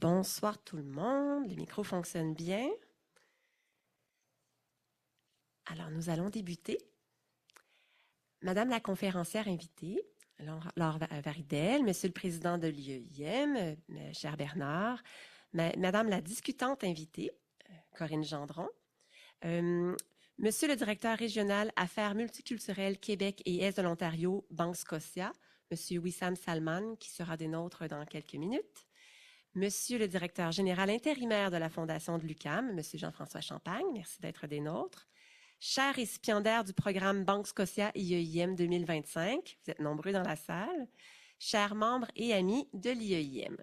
Bonsoir tout le monde, les micros fonctionnent bien. Alors, nous allons débuter. Madame la conférencière invitée, Laure Varidel, Monsieur le Président de l'IEIM, cher Bernard, Madame la discutante invitée, Corinne Gendron, Monsieur le Directeur régional Affaires multiculturelles Québec et Est de l'Ontario, Banque Scotia, Monsieur Wissam Salman, qui sera des nôtres dans quelques minutes, Monsieur le Directeur général intérimaire de la Fondation de l'UQAM, Monsieur Jean-François Champagne, merci d'être des nôtres, chers récipiendaires du programme Banque Scotia IEIM 2025, vous êtes nombreux dans la salle, chers membres et amis de l'IEIM.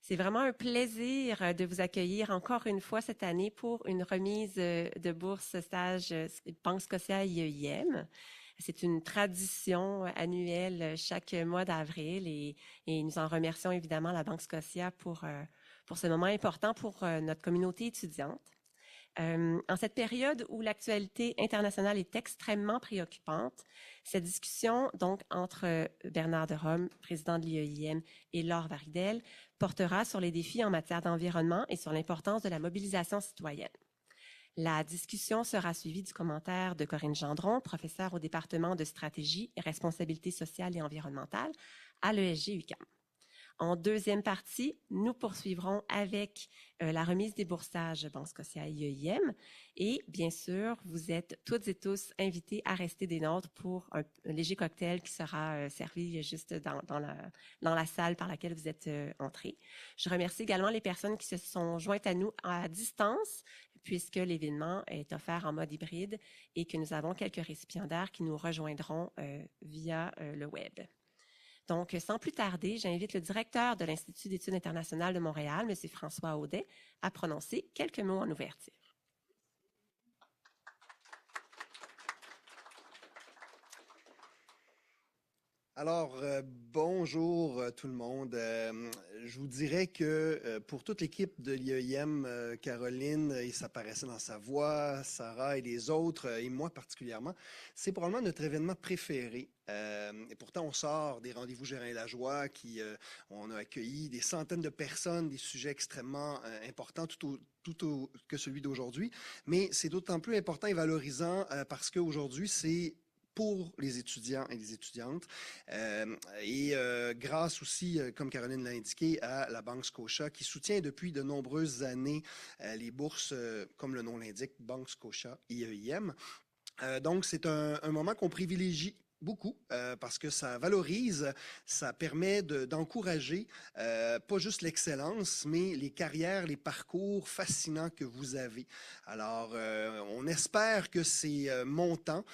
C'est vraiment un plaisir de vous accueillir encore une fois cette année pour une remise de bourse stage Banque Scotia IEIM. C'est une tradition annuelle chaque mois d'avril et nous en remercions évidemment la Banque Scotia pour ce moment important pour notre communauté étudiante. En cette période où l'actualité internationale est extrêmement préoccupante, cette discussion donc entre Bernard de Rome, président de l'IEIM, et Laure Varidel portera sur les défis en matière d'environnement et sur l'importance de la mobilisation citoyenne. La discussion sera suivie du commentaire de Corinne Gendron, professeure au département de stratégie et responsabilité sociale et environnementale à l'ESG UQAM. En deuxième partie, nous poursuivrons avec la remise des boursages Banque Scotia IEIM et bien sûr, vous êtes toutes et tous invités à rester des nôtres pour un léger cocktail qui sera servi juste dans la salle par laquelle vous êtes entrés. Je remercie également les personnes qui se sont jointes à nous à distance puisque l'événement est offert en mode hybride et que nous avons quelques récipiendaires qui nous rejoindront via le web. Donc, sans plus tarder, j'invite le directeur de l'Institut d'études internationales de Montréal, M. François Audet, à prononcer quelques mots en ouverture. Alors, bonjour tout le monde. Je vous dirais que pour toute l'équipe de l'IEIM, Caroline, et ça paraissait dans sa voix, Sarah et les autres, et moi particulièrement, c'est probablement notre événement préféré. Et pourtant, on sort des rendez-vous Gérin-Lajoie qui on a accueilli des centaines de personnes, des sujets extrêmement importants, tout que celui d'aujourd'hui. Mais c'est d'autant plus important et valorisant parce qu'aujourd'hui, c'est pour les étudiants et les étudiantes grâce aussi, comme Caroline l'a indiqué, à la Banque Scotia qui soutient depuis de nombreuses années les bourses, comme le nom l'indique, Banque Scotia IEIM. Donc, c'est un moment qu'on privilégie beaucoup parce que ça valorise, ça permet d'encourager pas juste l'excellence, mais les carrières, les parcours fascinants que vous avez. Alors, on espère que ces montants,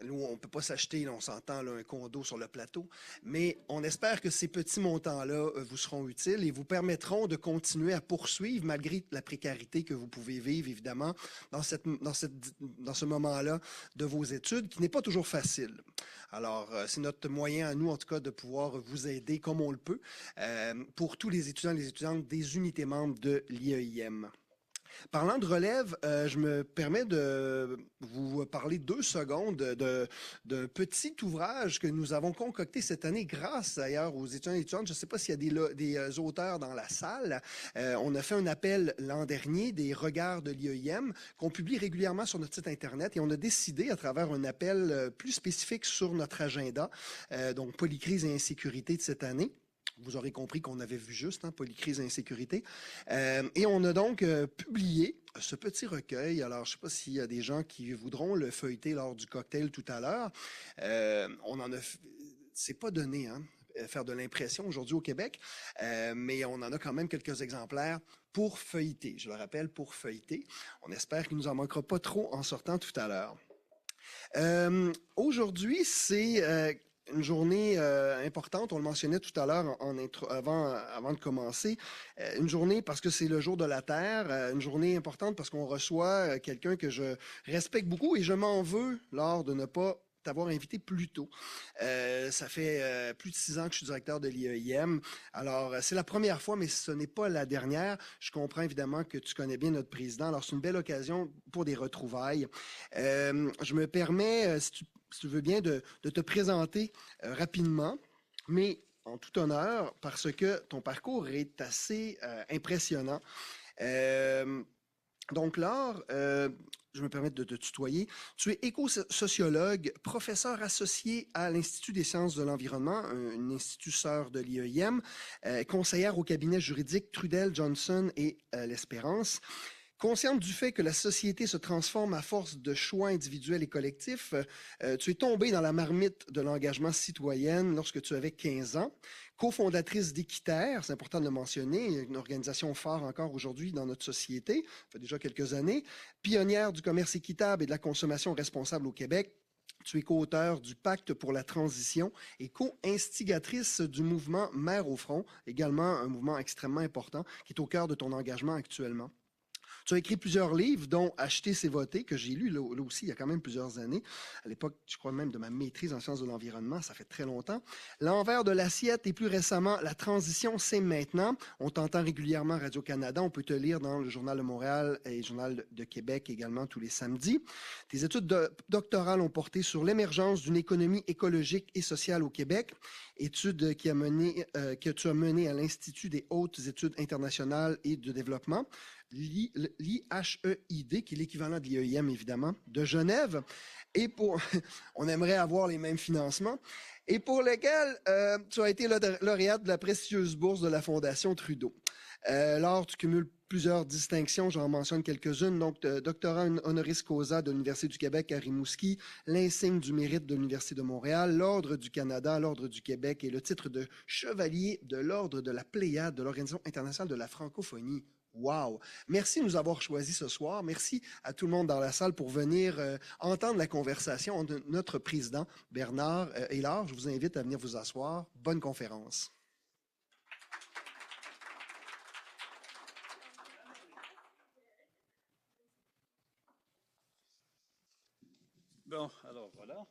nous, on ne peut pas s'acheter, on s'entend, un condo sur le plateau, mais on espère que ces petits montants-là vous seront utiles et vous permettront de continuer à poursuivre, malgré la précarité que vous pouvez vivre, évidemment, dans ce moment-là de vos études, qui n'est pas toujours facile. Alors, c'est notre moyen à nous, en tout cas, de pouvoir vous aider comme on le peut pour tous les étudiants et les étudiantes des unités membres de l'IEIM. Parlant de relève, je me permets de vous parler 2 secondes d'un petit ouvrage que nous avons concocté cette année grâce d'ailleurs aux étudiants et étudiantes. Je ne sais pas s'il y a des auteurs dans la salle. On a fait un appel l'an dernier des regards de l'IEIM qu'on publie régulièrement sur notre site Internet et on a décidé à travers un appel plus spécifique sur notre agenda, donc Polycrise et insécurité de cette année. Vous aurez compris qu'on avait vu juste, Polycrise et insécurité. Et on a donc publié ce petit recueil. Alors, je ne sais pas s'il y a des gens qui voudront le feuilleter lors du cocktail tout à l'heure. On en a... C'est pas donné, faire de l'impression aujourd'hui au Québec, mais on en a quand même quelques exemplaires pour feuilleter. Je le rappelle, pour feuilleter. On espère qu'il ne nous en manquera pas trop en sortant tout à l'heure. Aujourd'hui, c'est... une journée importante, on le mentionnait tout à l'heure avant de commencer, une journée parce que c'est le jour de la Terre, une journée importante parce qu'on reçoit quelqu'un que je respecte beaucoup et je m'en veux, Laure, de ne pas t'avoir invité plus tôt. Ça fait plus de 6 ans que je suis directeur de l'IEIM. Alors, c'est la première fois, mais ce n'est pas la dernière. Je comprends évidemment que tu connais bien notre président. Alors, c'est une belle occasion pour des retrouvailles. Je me permets, si tu veux bien, de te présenter rapidement, mais en tout honneur parce que ton parcours est assez impressionnant. Donc, Laure, je me permets de te tutoyer. Tu es éco-sociologue, professeur associé à l'Institut des sciences de l'environnement, un institut sœur de l'IEIM, conseillère au cabinet juridique Trudel, Johnson et l'Espérance. Consciente du fait que la société se transforme à force de choix individuels et collectifs, tu es tombée dans la marmite de l'engagement citoyen lorsque tu avais 15 ans. Cofondatrice d'Équiterre, c'est important de le mentionner, une organisation phare encore aujourd'hui dans notre société, ça fait déjà quelques années. Pionnière du commerce équitable et de la consommation responsable au Québec. Tu es co-auteur du Pacte pour la transition et co-instigatrice du mouvement Mères au front, également un mouvement extrêmement important qui est au cœur de ton engagement actuellement. Tu as écrit plusieurs livres, dont Acheter, c'est voter, que j'ai lu là aussi il y a quand même plusieurs années. À l'époque, je crois même de ma maîtrise en sciences de l'environnement, ça fait très longtemps. L'envers de l'assiette et plus récemment, La transition, c'est maintenant. On t'entend régulièrement à Radio-Canada. On peut te lire dans le Journal de Montréal et le Journal de Québec également tous les samedis. Tes études doctorales ont porté sur l'émergence d'une économie écologique et sociale au Québec, étude que tu as menée à l'Institut des hautes études internationales et de développement, l'IHEID, qui est l'équivalent de l'IEIM, évidemment, de Genève, et on aimerait avoir les mêmes financements, et pour lesquels tu as été lauréate de la prestigieuse bourse de la Fondation Trudeau. Laure, tu cumules plusieurs distinctions, j'en mentionne quelques-unes. Donc, doctorat honoris causa de l'Université du Québec à Rimouski, l'insigne du mérite de l'Université de Montréal, l'Ordre du Canada, l'Ordre du Québec et le titre de chevalier de l'Ordre de la Pléiade de l'Organisation internationale de la francophonie. Wow! Merci de nous avoir choisis ce soir. Merci à tout le monde dans la salle pour venir entendre la conversation de notre président, Bernard et Laure. Je vous invite à venir vous asseoir. Bonne conférence. Bon, alors voilà.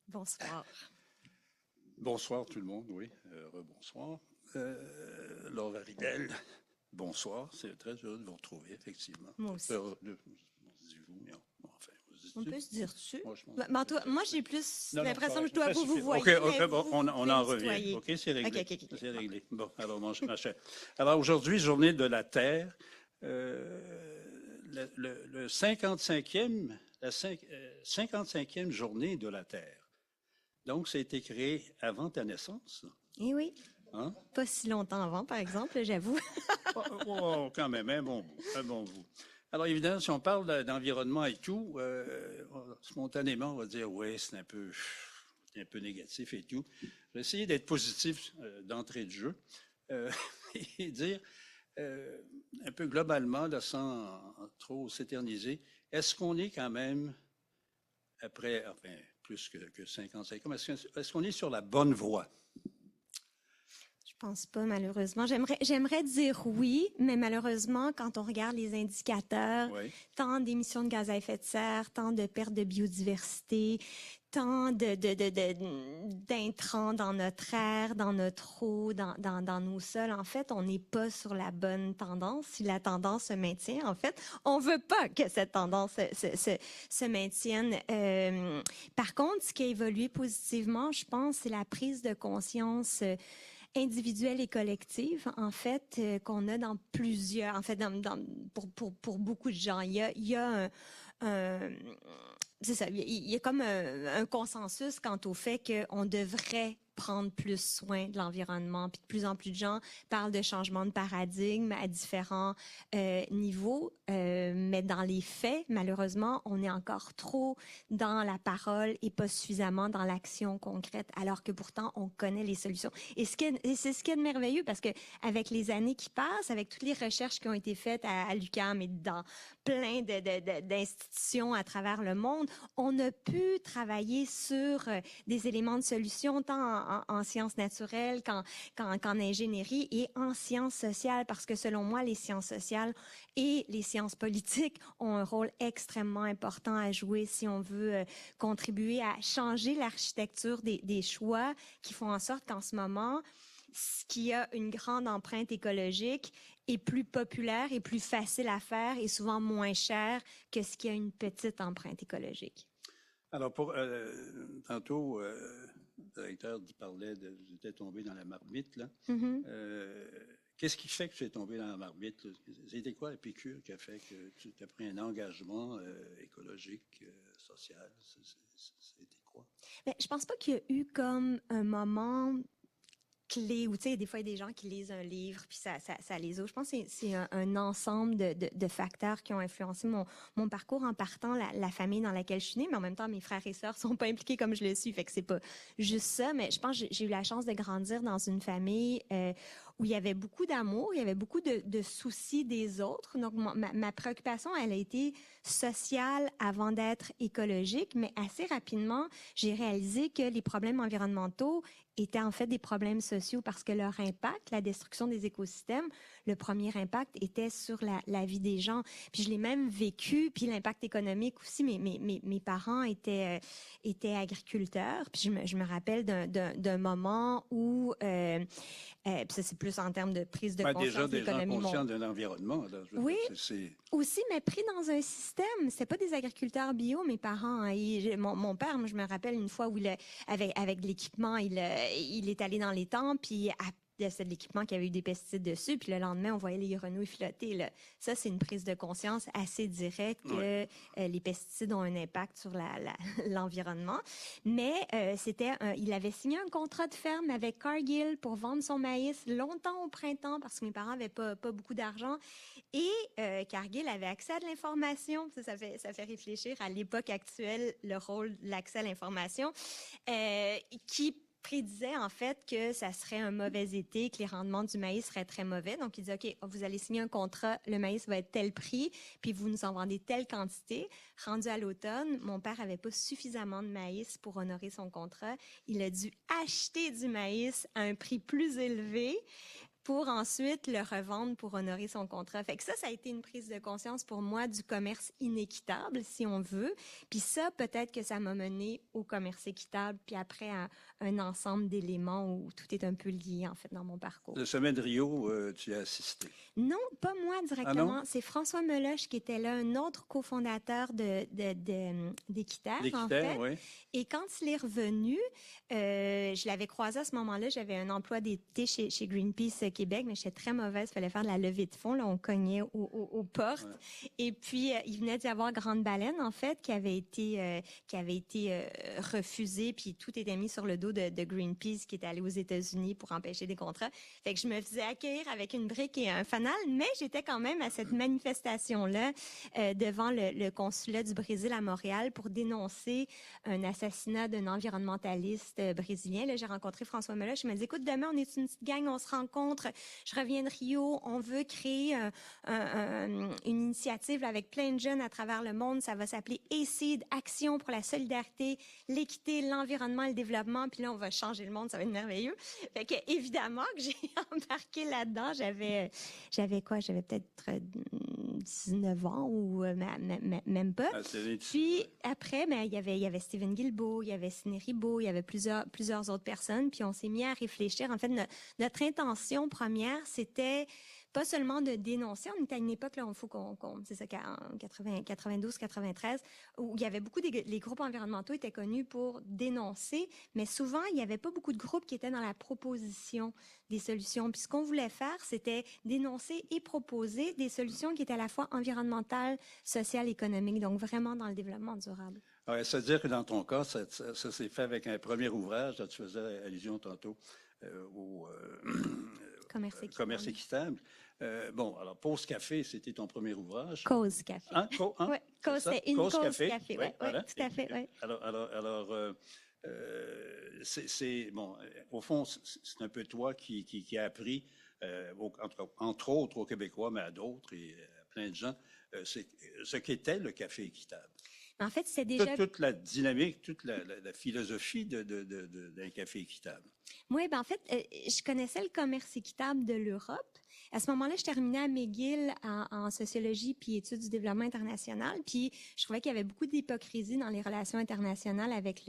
Bonsoir. Bonsoir tout le monde, oui. Rebonsoir. Laure Varidel, bonsoir. C'est très heureux de vous retrouver, effectivement. Moi aussi. Dites-vous, mais enfin, on peut se dire dessus. Moi, j'ai plus l'impression que je dois vous voir. OK, bon, on en revient. OK, c'est réglé. Okay. C'est réglé. Bon, alors, ma chère. Alors, aujourd'hui, journée de la Terre. Le 55e, la 55e journée de la Terre. Donc, ça a été créé avant ta naissance. Eh oui. Hein? Pas si longtemps avant, par exemple, j'avoue. Quand même, un bon bout. Alors, évidemment, si on parle d'environnement et tout, spontanément, on va dire, oui, c'est un peu négatif et tout. Je vais essayer d'être positif d'entrée de jeu et dire, un peu globalement, sans trop s'éterniser, est-ce qu'on est quand même, après, enfin, plus que 55 ans, est-ce qu'on est sur la bonne voie? Je pense pas, malheureusement. J'aimerais dire oui, mais malheureusement, quand on regarde les indicateurs, oui, tant d'émissions de gaz à effet de serre, tant de pertes de biodiversité, tant d'intrants dans notre air, dans notre eau, dans nos sols, en fait, on n'est pas sur la bonne tendance. Si la tendance se maintient, en fait, on veut pas que cette tendance se maintienne. Par contre, ce qui a évolué positivement, je pense, c'est la prise de conscience individuelle et collective, en fait, qu'on a dans plusieurs, en fait, pour beaucoup de gens. Il y a c'est ça, il y a comme un consensus quant au fait qu'on devrait prendre plus soin de l'environnement. Puis de plus en plus de gens parlent de changement de paradigme à différents niveaux, mais dans les faits, malheureusement, on est encore trop dans la parole et pas suffisamment dans l'action concrète, alors que pourtant, on connaît les solutions. Et c'est ce qui est de merveilleux, parce que avec les années qui passent, avec toutes les recherches qui ont été faites à l'UQAM et dans plein d'institutions à travers le monde, on a pu travailler sur des éléments de solution, tant en sciences naturelles qu'en ingénierie et en sciences sociales, parce que selon moi, les sciences sociales et les sciences politiques ont un rôle extrêmement important à jouer si on veut contribuer à changer l'architecture des choix qui font en sorte qu'en ce moment, ce qui a une grande empreinte écologique est plus populaire et plus facile à faire et souvent moins cher que ce qui a une petite empreinte écologique. Alors, tantôt, directeur parlait de j'étais tombé dans la marmite, là. Mhm. Qu'est-ce qui fait que tu es tombé dans la marmite? C'était quoi la piqûre qui a fait que tu as pris un engagement écologique, social? C'était quoi? Mais je pense pas qu'il y a eu comme un moment clé où, tu sais, des fois, il y a des gens qui lisent un livre, puis ça les ouvre. Je pense que c'est un ensemble de facteurs qui ont influencé mon parcours en partant, la famille dans laquelle je suis née, mais en même temps, mes frères et sœurs sont pas impliqués comme je le suis, fait que c'est pas juste ça, mais je pense que j'ai eu la chance de grandir dans une famille où il y avait beaucoup d'amour, il y avait beaucoup de soucis des autres. Donc, ma préoccupation, elle a été sociale avant d'être écologique, mais assez rapidement, j'ai réalisé que les problèmes environnementaux étaient en fait des problèmes sociaux parce que leur impact, la destruction des écosystèmes, le premier impact était sur la vie des gens. Puis je l'ai même vécu, puis l'impact économique aussi. Mes parents étaient agriculteurs, puis je me rappelle d'un moment où, puis ça c'est plus en termes de prise de conscience Déjà, de des gens l'économie. conscients de l'environnement. Là, je veux Oui. dire, c'est... Aussi, mais pris dans un système. C'était pas des agriculteurs bio, mes parents. Hein. Mon père, moi, je me rappelle une fois où avec de l'équipement, il est allé dans les temps, puis c'était de l'équipement qui avait eu des pesticides dessus, puis le lendemain, on voyait les grenouilles flotter. Là. Ça, c'est une prise de conscience assez directe que les pesticides ont un impact sur l'environnement. Mais il avait signé un contrat de ferme avec Cargill pour vendre son maïs longtemps au printemps parce que mes parents avaient pas beaucoup d'argent. Et Cargill avait accès à de l'information. Ça fait réfléchir à l'époque actuelle le rôle de l'accès à l'information qui prédisait en fait que ça serait un mauvais été, que les rendements du maïs seraient très mauvais. Donc, il disait, OK, vous allez signer un contrat, le maïs va être tel prix, puis vous nous en vendez telle quantité. Rendu à l'automne, mon père avait pas suffisamment de maïs pour honorer son contrat. Il a dû acheter du maïs à un prix plus élevé pour ensuite le revendre pour honorer son contrat. Fait que ça a été une prise de conscience pour moi du commerce inéquitable, si on veut. Puis ça, peut-être que ça m'a mené au commerce équitable, puis après à un ensemble d'éléments où tout est un peu lié, en fait, dans mon parcours. Le sommet de Rio, tu y as assisté? Non, pas moi directement. Ah non? C'est François Meloche qui était là, un autre cofondateur d'Équiterre, en fait. Oui. Et quand il est revenu, je l'avais croisé à ce moment-là. J'avais un emploi d'été chez Greenpeace Québec, mais j'étais très mauvaise. Il fallait faire de la levée de fonds. Là, on cognait aux portes. Ouais. Et puis, il venait d'y avoir Grande Baleine, en fait, qui avait été refusée. Puis tout était mis sur le dos de Greenpeace, qui était allé aux États-Unis pour empêcher des contrats. Fait que je me faisais accueillir avec une brique et un fanal, mais j'étais quand même à cette manifestation-là devant le consulat du Brésil à Montréal pour dénoncer un assassinat d'un environnementaliste brésilien. Là, j'ai rencontré François Meloche. Il m'a dit, écoute, demain, on est une petite gang, on se rencontre. Je reviens de Rio. On veut créer une initiative là, avec plein de jeunes à travers le monde. Ça va s'appeler ACEED, Action pour la solidarité, l'équité, l'environnement et le développement. Puis là, on va changer le monde. Ça va être merveilleux. Fait que, évidemment que j'ai embarqué là-dedans. J'avais quoi? J'avais peut-être 19 ans ou même pas. Ah, puis après, ben, il y avait Stephen Guilbeault, il y avait Sidney Ribault, il y avait plusieurs autres personnes. Puis on s'est mis à réfléchir. En fait, notre intention première, c'était pas seulement de dénoncer. On était à une époque, là, c'est ça, en 92, 93, où il y avait beaucoup les groupes environnementaux étaient connus pour dénoncer, mais souvent, il y avait pas beaucoup de groupes qui étaient dans la proposition des solutions. Puis ce qu'on voulait faire, c'était dénoncer et proposer des solutions qui étaient à la fois environnementales, sociales, économiques, donc vraiment dans le développement durable. Ouais, c'est-à-dire que dans ton cas, ça s'est fait avec un premier ouvrage, là, tu faisais allusion tantôt au commerce équitable. Bon, alors, Pause Café, c'était ton premier ouvrage. Cause Café. Hein? Oui, c'est une Cause Café. Oui, voilà. Tout à fait, oui. Alors, bon, au fond, c'est un peu toi qui a appris, entre autres aux Québécois, mais à d'autres et à plein de gens, ce qu'était le café équitable. En fait, c'est déjà... Toute la dynamique, toute la philosophie d'un café équitable. Oui, ben en fait, je connaissais le commerce équitable de l'Europe. À ce moment-là, je terminais à McGill en sociologie puis études du développement international. Puis je trouvais qu'il y avait beaucoup d'hypocrisie dans les relations internationales avec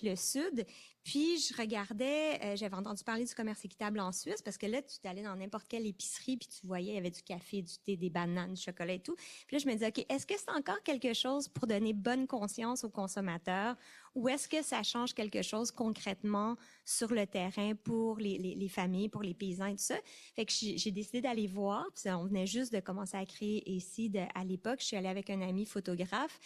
le Sud. Puis je regardais, j'avais entendu parler du commerce équitable en Suisse parce que là, tu allais dans n'importe quelle épicerie puis tu voyais, il y avait du café, du thé, des bananes, du chocolat et tout. Puis là, je me disais, OK, est-ce que c'est encore quelque chose pour donner bonne conscience aux consommateurs ou est-ce que ça change quelque chose concrètement sur le terrain pour les familles, pour les paysans et tout ça. Fait que j'ai décidé d'aller voir. Puis on venait juste de commencer à créer ici à l'époque. Je suis allée avec un ami photographe.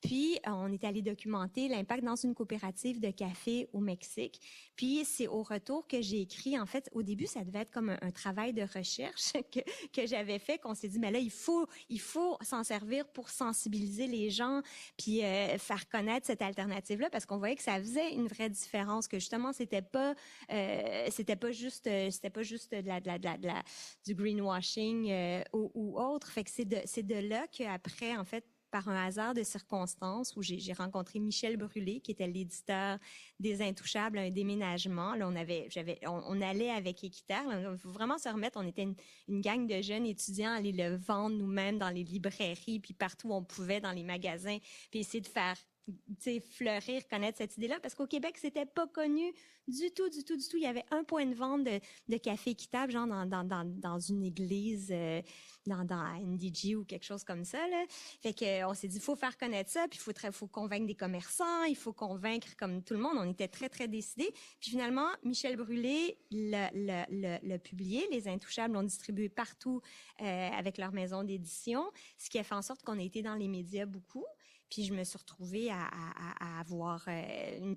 Puis, on est allé documenter l'impact dans une coopérative de café au Mexique. Puis, c'est au retour que j'ai écrit. En fait, au début, ça devait être comme un travail de recherche que j'avais fait, qu'on s'est dit, mais là, il faut s'en servir pour sensibiliser les gens, puis faire connaître cette alternative-là, parce qu'on voyait que ça faisait une vraie différence, que justement, c'était pas juste du greenwashing ou autre. Fait que c'est de là qu'après, en fait, par un hasard de circonstances où j'ai rencontré Michel Brûlé, qui était l'éditeur des Intouchables, un déménagement. Là, on allait avec Équiterre. Il faut vraiment se remettre. On était une gang de jeunes étudiants à aller le vendre nous-mêmes dans les librairies, puis partout où on pouvait, dans les magasins, puis essayer de faire fleurir, connaître cette idée-là, parce qu'au Québec, c'était pas connu du tout. Il y avait un point de vente de café équitable, genre dans une église, dans NDG ou quelque chose comme ça, là. Fait que on s'est dit, faut faire connaître ça, puis faut convaincre des commerçants, il faut convaincre comme tout le monde. On était très, très décidés. Puis finalement, Michel Brûlé l'a publié. Les Intouchables l'ont distribué partout avec leur maison d'édition, ce qui a fait en sorte qu'on a été dans les médias beaucoup. Puis je me suis retrouvée à avoir une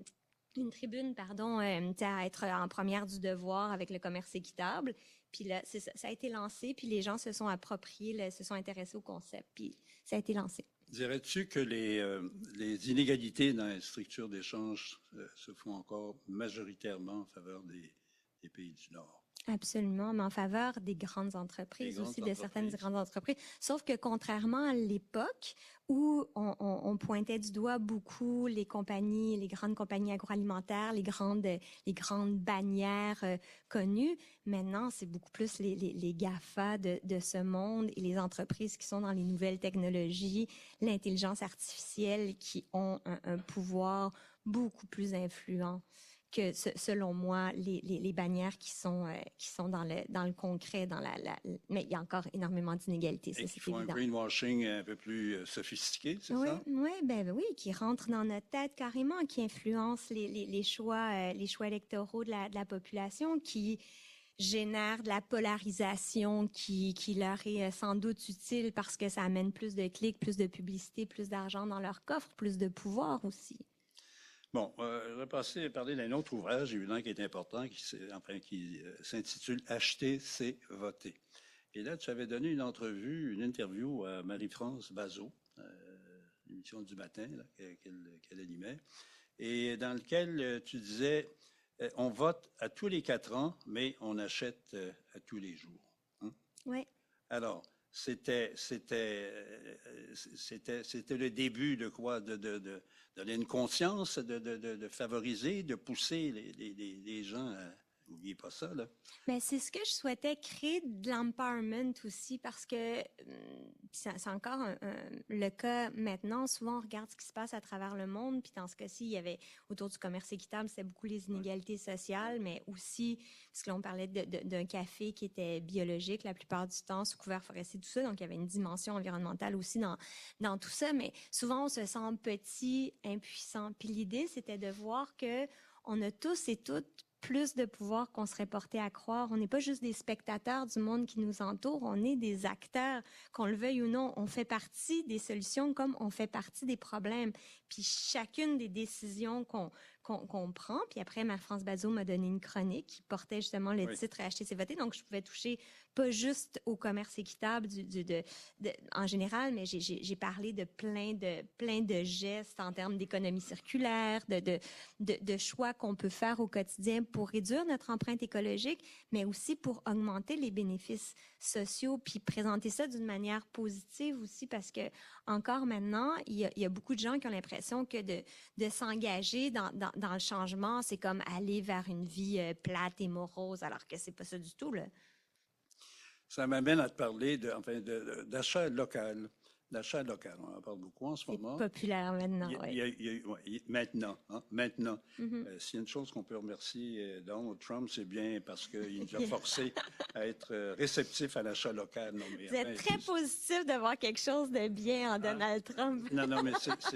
tribune, à être en première du devoir avec le commerce équitable. Puis là, ça a été lancé, puis les gens se sont appropriés, se sont intéressés au concept, puis ça a été lancé. Dirais-tu que les inégalités dans les structures d'échange se font encore majoritairement en faveur des pays du Nord? Absolument, mais en faveur des grandes entreprises aussi, de certaines grandes entreprises. Sauf que contrairement à l'époque où on pointait du doigt beaucoup les grandes compagnies agroalimentaires, les grandes bannières connues, maintenant c'est beaucoup plus les GAFA de ce monde et les entreprises qui sont dans les nouvelles technologies, l'intelligence artificielle qui ont un pouvoir beaucoup plus influent que selon moi les bannières qui sont dans le concret, mais il y a encore énormément d'inégalités, ça c'est évident. Un greenwashing un peu plus sophistiqué, c'est ça? Oui, qui rentre dans notre tête carrément, qui influence les choix électoraux de la population, qui génère de la polarisation qui leur est sans doute utile parce que ça amène plus de clics, plus de publicité, plus d'argent dans leur coffre, plus de pouvoir aussi. Bon, je vais parler d'un autre ouvrage, évidemment, qui est important, qui s'intitule « Acheter, c'est voter ». Et là, tu avais donné une interview à Marie-France Bazot, l'émission du matin qu'elle animait, et dans lequel tu disais on vote à tous les 4 ans, mais on achète à tous les jours. Hein? Oui. Alors, c'était le début de quoi? De donner une conscience, de favoriser, de pousser les gens à... N'oubliez pas ça, là. Mais c'est ce que je souhaitais, créer de l'empowerment aussi, parce que c'est encore le cas maintenant. Souvent, on regarde ce qui se passe à travers le monde, puis dans ce cas-ci, il y avait, autour du commerce équitable, c'était beaucoup les inégalités sociales, mais aussi, parce que là, on parlait d'un café qui était biologique la plupart du temps, sous couvert forestier, tout ça, donc il y avait une dimension environnementale aussi dans tout ça, mais souvent, on se sent petit, impuissant. Puis l'idée, c'était de voir que on a tous et toutes plus de pouvoir qu'on serait porté à croire. On n'est pas juste des spectateurs du monde qui nous entoure, on est des acteurs, qu'on le veuille ou non. On fait partie des solutions comme on fait partie des problèmes. Puis chacune des décisions qu'on prend, puis après, Marie-France Bazot m'a donné une chronique qui portait justement le titre « Acheter, c'est voter ». Donc, je pouvais toucher pas juste au commerce équitable en général, mais j'ai parlé de plein de gestes en termes d'économie circulaire, de choix qu'on peut faire au quotidien pour réduire notre empreinte écologique, mais aussi pour augmenter les bénéfices sociaux, puis présenter ça d'une manière positive aussi, parce que encore maintenant, il y a beaucoup de gens qui ont l'impression que de s'engager dans le changement, c'est comme aller vers une vie plate et morose, alors que c'est pas ça du tout, là. Ça m'amène à te parler d'achat local. L'achat local, on en parle beaucoup en ce C'est moment. populaire maintenant, Maintenant, hein, maintenant. Mhm. S'il y a une chose qu'on peut remercier Donald Trump, c'est bien parce qu'il nous a forcé à être réceptifs à l'achat local. Non, mais, Vous êtes très positif de voir quelque chose de bien en Donald Trump. Non, mais écoute,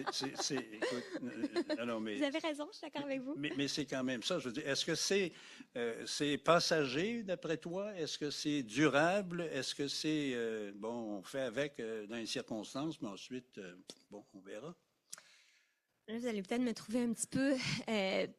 non, mais... Vous avez raison, je suis d'accord avec vous. Mais c'est quand même ça, je veux dire. Est-ce que c'est passager, d'après toi? Est-ce que c'est durable? Est-ce que c'est, on fait avec dans les circonstances, mais ensuite, on verra. Là, vous allez peut-être me trouver un petit peu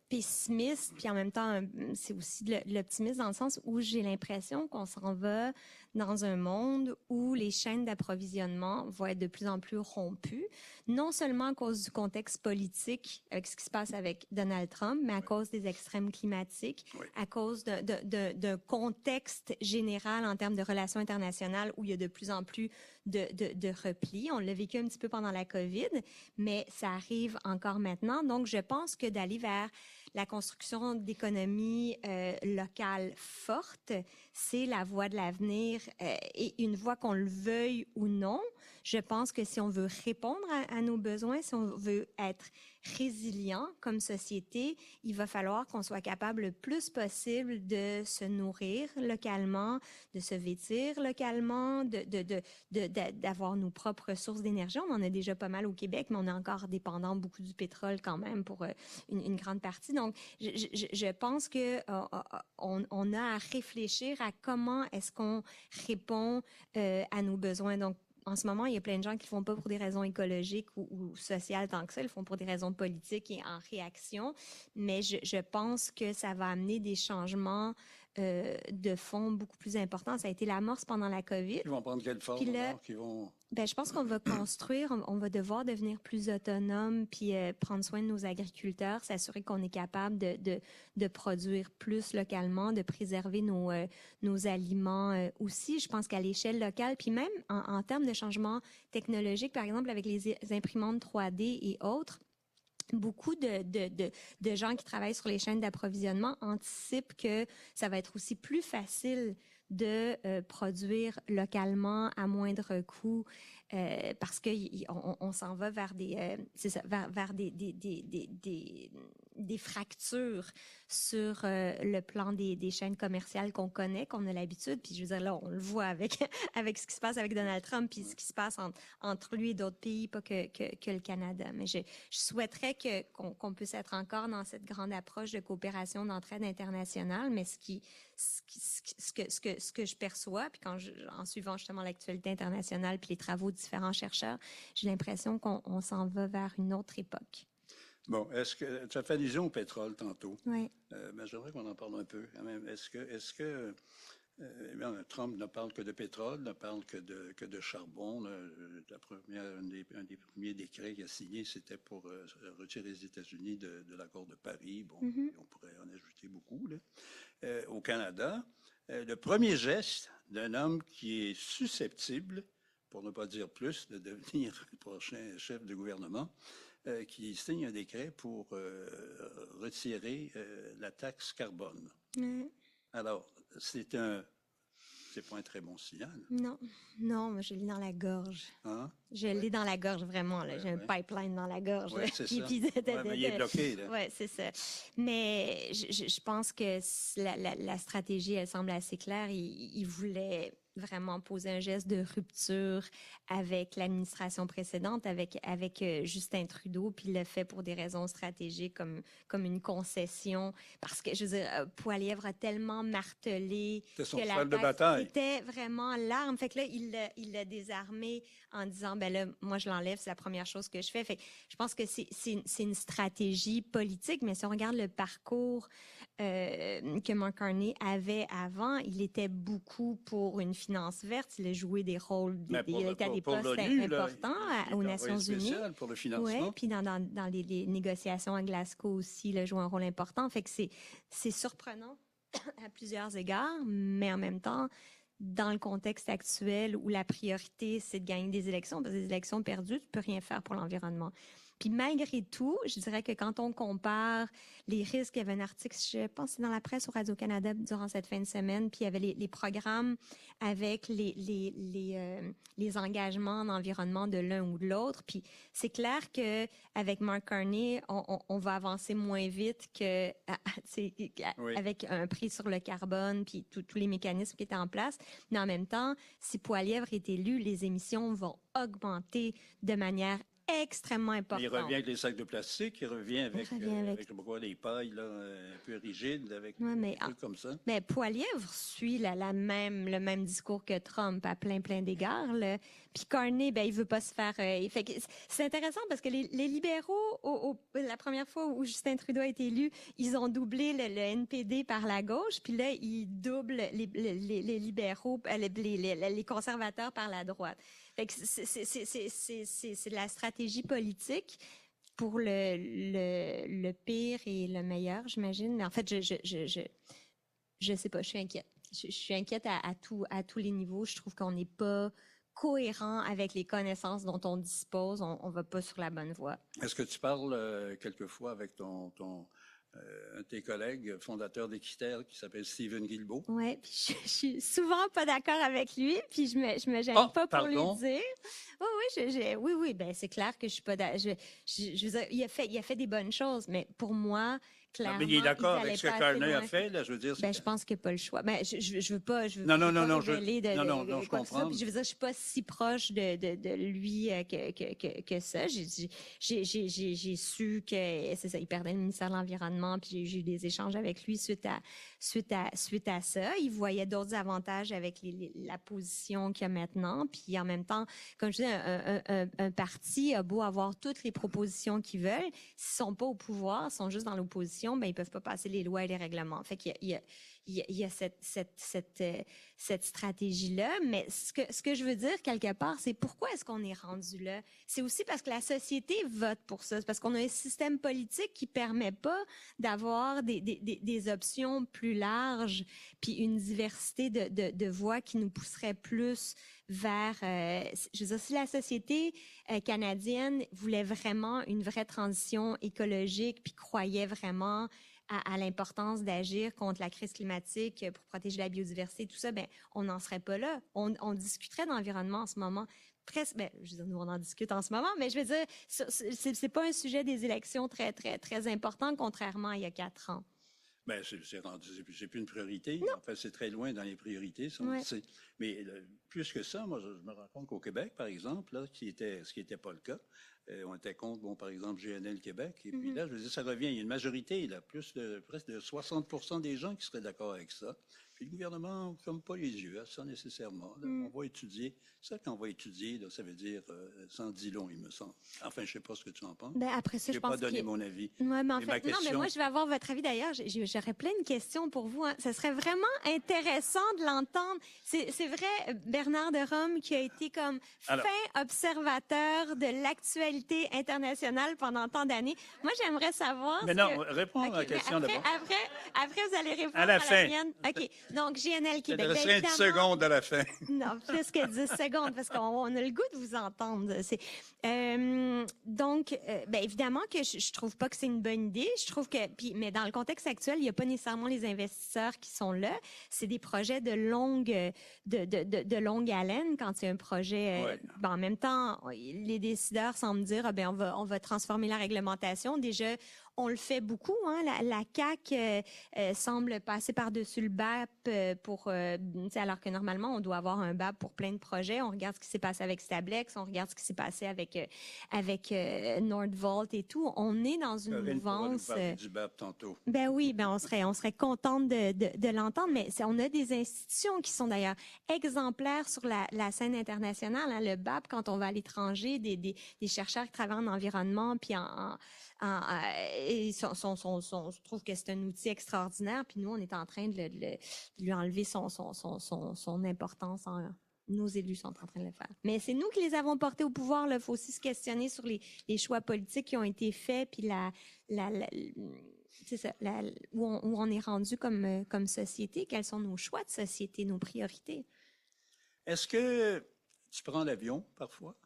pessimiste, puis en même temps, c'est aussi de l'optimisme dans le sens où j'ai l'impression qu'on s'en va dans un monde où les chaînes d'approvisionnement vont être de plus en plus rompues, non seulement à cause du contexte politique, avec ce qui se passe avec Donald Trump, mais à cause des extrêmes climatiques, à cause d'un contexte général en termes de relations internationales où il y a de plus en plus de repli. On l'a vécu un petit peu pendant la COVID, mais ça arrive encore maintenant. Donc, je pense que d'aller vers la construction d'économies locales fortes, c'est la voie de l'avenir et une voie qu'on le veuille ou non. Je pense que si on veut répondre à nos besoins, si on veut être résilient comme société, il va falloir qu'on soit capable le plus possible de se nourrir localement, de se vêtir localement, d'avoir nos propres sources d'énergie. On en a déjà pas mal au Québec, mais on est encore dépendant beaucoup du pétrole quand même pour une grande partie. Donc, je pense que on a à réfléchir à comment est-ce qu'on répond à nos besoins. Donc, en ce moment, il y a plein de gens qui le font pas pour des raisons écologiques ou sociales tant que ça, ils le font pour des raisons politiques et en réaction. Mais je pense que ça va amener des changements de fond beaucoup plus importants. Ça a été l'amorce pendant la COVID. Ils vont prendre quelle forme? Je pense qu'on va construire, on va devoir devenir plus autonome puis prendre soin de nos agriculteurs, s'assurer qu'on est capable de produire plus localement, de préserver nos aliments aussi. Je pense qu'à l'échelle locale, puis même en termes de changement technologique, par exemple avec les imprimantes 3D et autres, beaucoup de gens qui travaillent sur les chaînes d'approvisionnement anticipent que ça va être aussi plus facile de produire localement à moindre coût parce que on s'en va vers vers des fractures sur le plan des chaînes commerciales qu'on connaît, qu'on a l'habitude. Puis je veux dire, là, on le voit avec ce qui se passe avec Donald Trump, puis ce qui se passe entre lui et d'autres pays, pas que le Canada. Mais je souhaiterais qu'on puisse être encore dans cette grande approche de coopération, d'entraide internationale, mais ce que je perçois, puis en suivant justement l'actualité internationale puis les travaux de différents chercheurs, j'ai l'impression qu'on s'en va vers une autre époque. Bon, est-ce que tu as fait allusion au pétrole tantôt? Oui. J'aimerais qu'on en parle un peu. Est-ce que Trump ne parle que de pétrole, ne parle que de charbon? Un des premiers décrets qu'il a signé, c'était pour retirer les États-Unis de l'accord de Paris. Bon, on pourrait en ajouter beaucoup. Là. Au Canada, le premier geste d'un homme qui est susceptible, pour ne pas dire plus, de devenir le prochain chef de gouvernement, qui signe un décret pour retirer la taxe carbone. Alors, c'est pas un très bon signal. Non, moi je l'ai dans la gorge. Hein? Je l'ai dans la gorge, vraiment. Là. J'ai un pipeline dans la gorge. Oui, c'est ça. Mais il est bloqué. Oui, c'est ça. Mais je pense que la stratégie, elle semble assez claire. Il voulait vraiment poser un geste de rupture avec l'administration précédente, avec Justin Trudeau, puis il l'a fait pour des raisons stratégiques comme une concession, parce que, je veux dire, Poilievre a tellement martelé que la taxe était vraiment l'arme. Fait que là, il l'a désarmé en disant, ben là, moi, je l'enlève, c'est la première chose que je fais. Fait que je pense que c'est une stratégie politique, mais si on regarde le parcours que Mark Carney avait avant, il était beaucoup pour une finance verte. Il a joué des rôles, il était à des postes importants aux Nations Unies. Pour le financement. Oui, puis dans les négociations à Glasgow aussi, il a joué un rôle important. Fait que c'est surprenant à plusieurs égards, mais en même temps, dans le contexte actuel où la priorité, c'est de gagner des élections, parce que des élections perdues, tu peux rien faire pour l'environnement. Puis malgré tout, je dirais que quand on compare les risques, il y avait un article, je pense, c'est dans la presse au Radio-Canada durant cette fin de semaine, puis il y avait les programmes avec les engagements d'environnement de l'un ou de l'autre. Puis c'est clair que avec Mark Carney, on va avancer moins vite que Oui. avec un prix sur le carbone, puis tous les mécanismes qui étaient en place. Mais en même temps, si Poilievre est élu, les émissions vont augmenter de manière extrêmement importante. Il revient avec les sacs de plastique, il revient avec, avec- des pailles là, un peu rigides, avec Ouais, mais des trucs comme ça. Mais Poilievre suit le même discours que Trump à plein d'égards. Là. Puis Carney, ben il veut pas se faire. Fait que c'est intéressant parce que les libéraux, la première fois où Justin Trudeau a été élu, ils ont doublé le NPD par la gauche, puis là ils doublent les libéraux, les conservateurs par la droite. Fait que c'est de la stratégie politique pour le pire et le meilleur, j'imagine. En fait, je sais pas, je suis inquiète. Je suis inquiète à tous les niveaux. Je trouve qu'on n'est pas cohérent avec les connaissances dont on dispose. On va pas sur la bonne voie. Est-ce que tu parles quelquefois avec un de tes collègues fondateurs d'Équiterre qui s'appelle Stephen Guilbeault? Ouais, puis je suis souvent pas d'accord avec lui, puis je me gêne Oh, pas pour pardon? lui dire. Oui, ben c'est clair que je suis pas je veux dire, il a fait des bonnes choses, mais pour moi, Non, clairement, mais il est d'accord ils avec ce que allaient pas assez Carney a loin. fait, là, je veux dire. Ben, je pense qu'il n'y a pas le choix. Ben, je veux pas, Non, révéler je quoi que ce soit. comprends. Puis je veux dire, je suis pas si proche de lui que ça. J'ai su que c'est ça, il perdait le ministère de l'Environnement, puis j'ai eu des échanges avec lui suite à ça. Il voyait d'autres avantages avec la position qu'il y a maintenant. Puis en même temps, comme je dis, un parti a beau avoir toutes les propositions qu'ils veulent, s'ils sont pas au pouvoir, sont juste dans l'opposition, ben ils peuvent pas passer les lois et les règlements. Fait qu'il y a cette stratégie-là, mais ce que je veux dire quelque part, c'est pourquoi est-ce qu'on est rendu là? C'est aussi parce que la société vote pour ça. C'est parce qu'on a un système politique qui permet pas d'avoir des options plus larges, puis une diversité de voix qui nous pousserait plus vers, je veux dire, si la société canadienne voulait vraiment une vraie transition écologique, puis croyait vraiment à l'importance d'agir contre la crise climatique pour protéger la biodiversité, tout ça, ben on n'en serait pas là. On discuterait d'environnement en ce moment. Presque, ben, je veux dire, nous on en discute en ce moment, mais je veux dire, c'est pas un sujet des élections très important, contrairement à il y a 4 ans. Ben, c'est plus une priorité. En fait, c'est très loin dans les priorités, ça, on Ouais. le sait. Mais plus que ça, moi, je me rends compte qu'au Québec, par exemple, là, ce qui était pas le cas, on était contre, bon, par exemple, GNL Québec. Et puis là, je veux dire, ça revient. Il y a une majorité, là, presque de 60% des gens qui seraient d'accord avec ça. Puis le gouvernement, comme pas les yeux à ça nécessairement. Là, on va étudier. Ça, quand on va étudier, là, ça veut dire ça en dit long, il me semble. Enfin, je sais pas ce que tu en penses. Ben après ça, Je je n'ai pas pense donné qu'il- mon avis. Ouais, mais en Et fait, ma non, mais question- moi, je vais avoir votre avis d'ailleurs. J'aurais plein de questions pour vous. Hein. Ce serait vraiment intéressant de l'entendre. C'est vrai, Bernard de Rome, qui a été comme Alors. fin observateur de l'actualité internationale pendant tant d'années. Moi, j'aimerais savoir. Mais ce non, que- réponds Ok, à la mais question après, d'abord. après, vous allez répondre À la fin. mienne. OK. Donc, GNL Ça Québec. te Ben, resterait 10 évidemment- secondes à la fin. Non, plus que 10 secondes, parce qu'on a le goût de vous entendre. Donc, ben évidemment que je trouve pas que c'est une bonne idée. Je trouve que, mais dans le contexte actuel, il y a pas nécessairement les investisseurs qui sont là. C'est des projets de longue haleine quand c'est un projet. Ouais. En même temps, les décideurs semblent dire, ah, ben on va transformer la réglementation. Déjà, on le fait beaucoup. Hein? La CAQ semble passer par-dessus le BAP alors que normalement, on doit avoir un BAP pour plein de projets. On regarde ce qui s'est passé avec Stablex, on regarde ce qui s'est passé avec Nordvolt et tout. On est dans une Corinne pourra nous mouvance. parler du BAP tantôt. Ben oui, ben on serait contente de l'entendre, mais on a des institutions qui sont d'ailleurs exemplaires sur la scène internationale. Hein, le BAP, quand on va à l'étranger, des chercheurs qui travaillent en environnement, puis je trouve que c'est un outil extraordinaire. Puis nous, on est en train de lui enlever son importance. Nos élus sont en train de le faire. Mais c'est nous qui les avons portés au pouvoir. Il faut aussi se questionner sur les choix politiques qui ont été faits, puis c'est ça, où on est rendu comme société. Quels sont nos choix de société, nos priorités? Est-ce que tu prends l'avion parfois?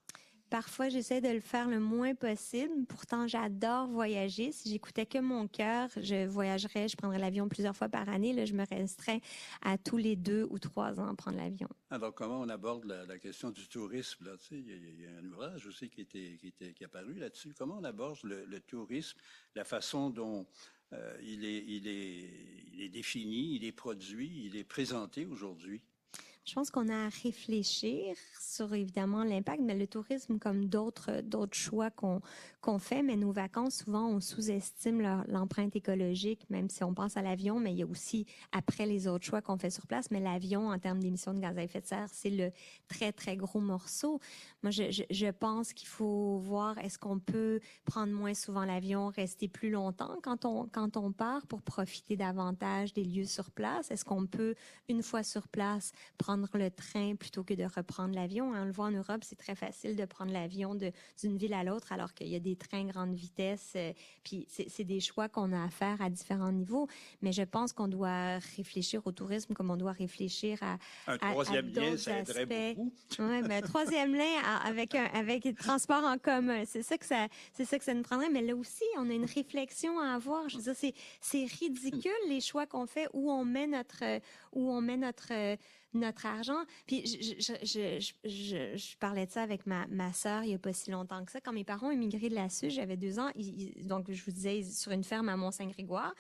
parfois, j'essaie de le faire le moins possible. Pourtant, j'adore voyager. Si j'écoutais que mon cœur, je voyagerais, je prendrais l'avion plusieurs fois par année. Là, je me restreins à tous les 2 ou 3 ans à prendre l'avion. Alors, comment on aborde la question du tourisme, là? Tu sais, il y a un ouvrage aussi qui est apparu là-dessus. Comment on aborde le tourisme, la façon dont il est défini, il est produit, il est présenté aujourd'hui? Je pense qu'on a à réfléchir sur évidemment l'impact, mais le tourisme comme d'autres choix qu'on fait, mais nos vacances souvent on sous-estime l'empreinte écologique, même si on pense à l'avion, mais il y a aussi après les autres choix qu'on fait sur place, mais l'avion en termes d'émissions de gaz à effet de serre, c'est le très très gros morceau. Moi je pense qu'il faut voir est-ce qu'on peut prendre moins souvent l'avion, rester plus longtemps quand on part pour profiter davantage des lieux sur place. Est-ce qu'on peut une fois sur place prendre le train plutôt que de reprendre l'avion. On le voit en Europe, c'est très facile de prendre l'avion d'une ville à l'autre alors qu'il y a des trains grande vitesse. Puis c'est des choix qu'on a à faire à différents niveaux. Mais je pense qu'on doit réfléchir au tourisme comme on doit réfléchir un troisième lien, ça aiderait beaucoup. Oui, ben troisième lien avec le transport en commun. C'est ça que ça nous prendrait. Mais là aussi, on a une réflexion à avoir. Je veux dire, c'est ridicule les choix qu'on fait où on met notre argent. Puis je parlais de ça avec ma sœur il y a pas si longtemps que ça. Quand mes parents ont immigré de la Suisse, j'avais 2 ans. Donc, je vous disais, sur une ferme à Mont-Saint-Grégoire.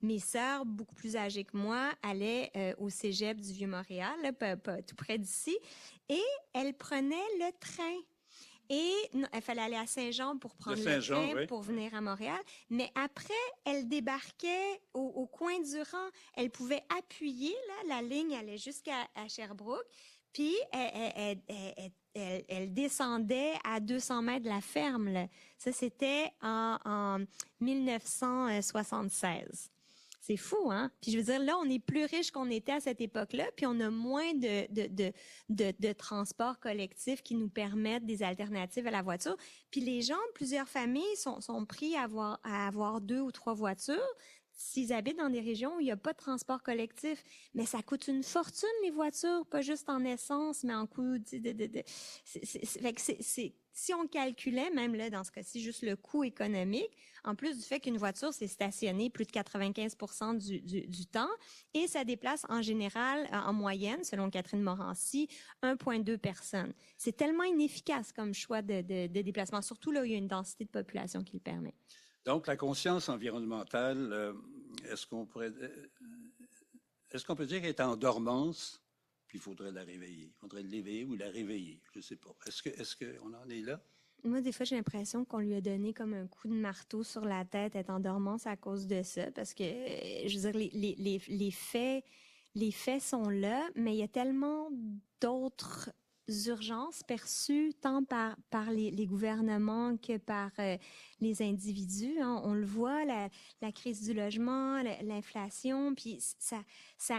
Mes sœurs, beaucoup plus âgées que moi, allaient au cégep du Vieux-Montréal, là, tout près d'ici. Et elles prenaient le train. Et il fallait aller à Saint-Jean pour prendre le train oui. pour venir à Montréal. Mais après, elle débarquait au coin du rang. Elle pouvait appuyer, là, la ligne allait jusqu'à Sherbrooke. Puis, elle descendait à 200 mètres de la ferme. Là. Ça, c'était en 1976. C'est fou, hein? Puis je veux dire, là, on est plus riche qu'on était à cette époque-là, puis on a moins de transports collectifs qui nous permettent des alternatives à la voiture. Puis les gens, plusieurs familles sont pris à avoir 2 ou 3 voitures s'ils habitent dans des régions où il n'y a pas de transport collectif. Mais ça coûte une fortune, les voitures, pas juste en essence, mais en coût si on calculait, même là, dans ce cas-ci, juste le coût économique, en plus du fait qu'une voiture, c'est stationné plus de 95% du temps, et ça déplace en général, en moyenne, selon Catherine Morancy, 1,2 personnes. C'est tellement inefficace comme choix de déplacement, surtout là où il y a une densité de population qui le permet. Donc, la conscience environnementale, est-ce qu'on peut dire qu'elle est en dormance? Puis il faudrait la réveiller. Il faudrait l'éveiller ou la réveiller. Je ne sais pas. Est-ce qu'on en est là? Moi, des fois, j'ai l'impression qu'on lui a donné comme un coup de marteau sur la tête, être en dormance à cause de ça. Parce que, je veux dire, les faits sont là, mais il y a tellement d'autres urgences perçues tant par les gouvernements que par les individus. Hein. On le voit, la crise du logement, l'inflation, puis ça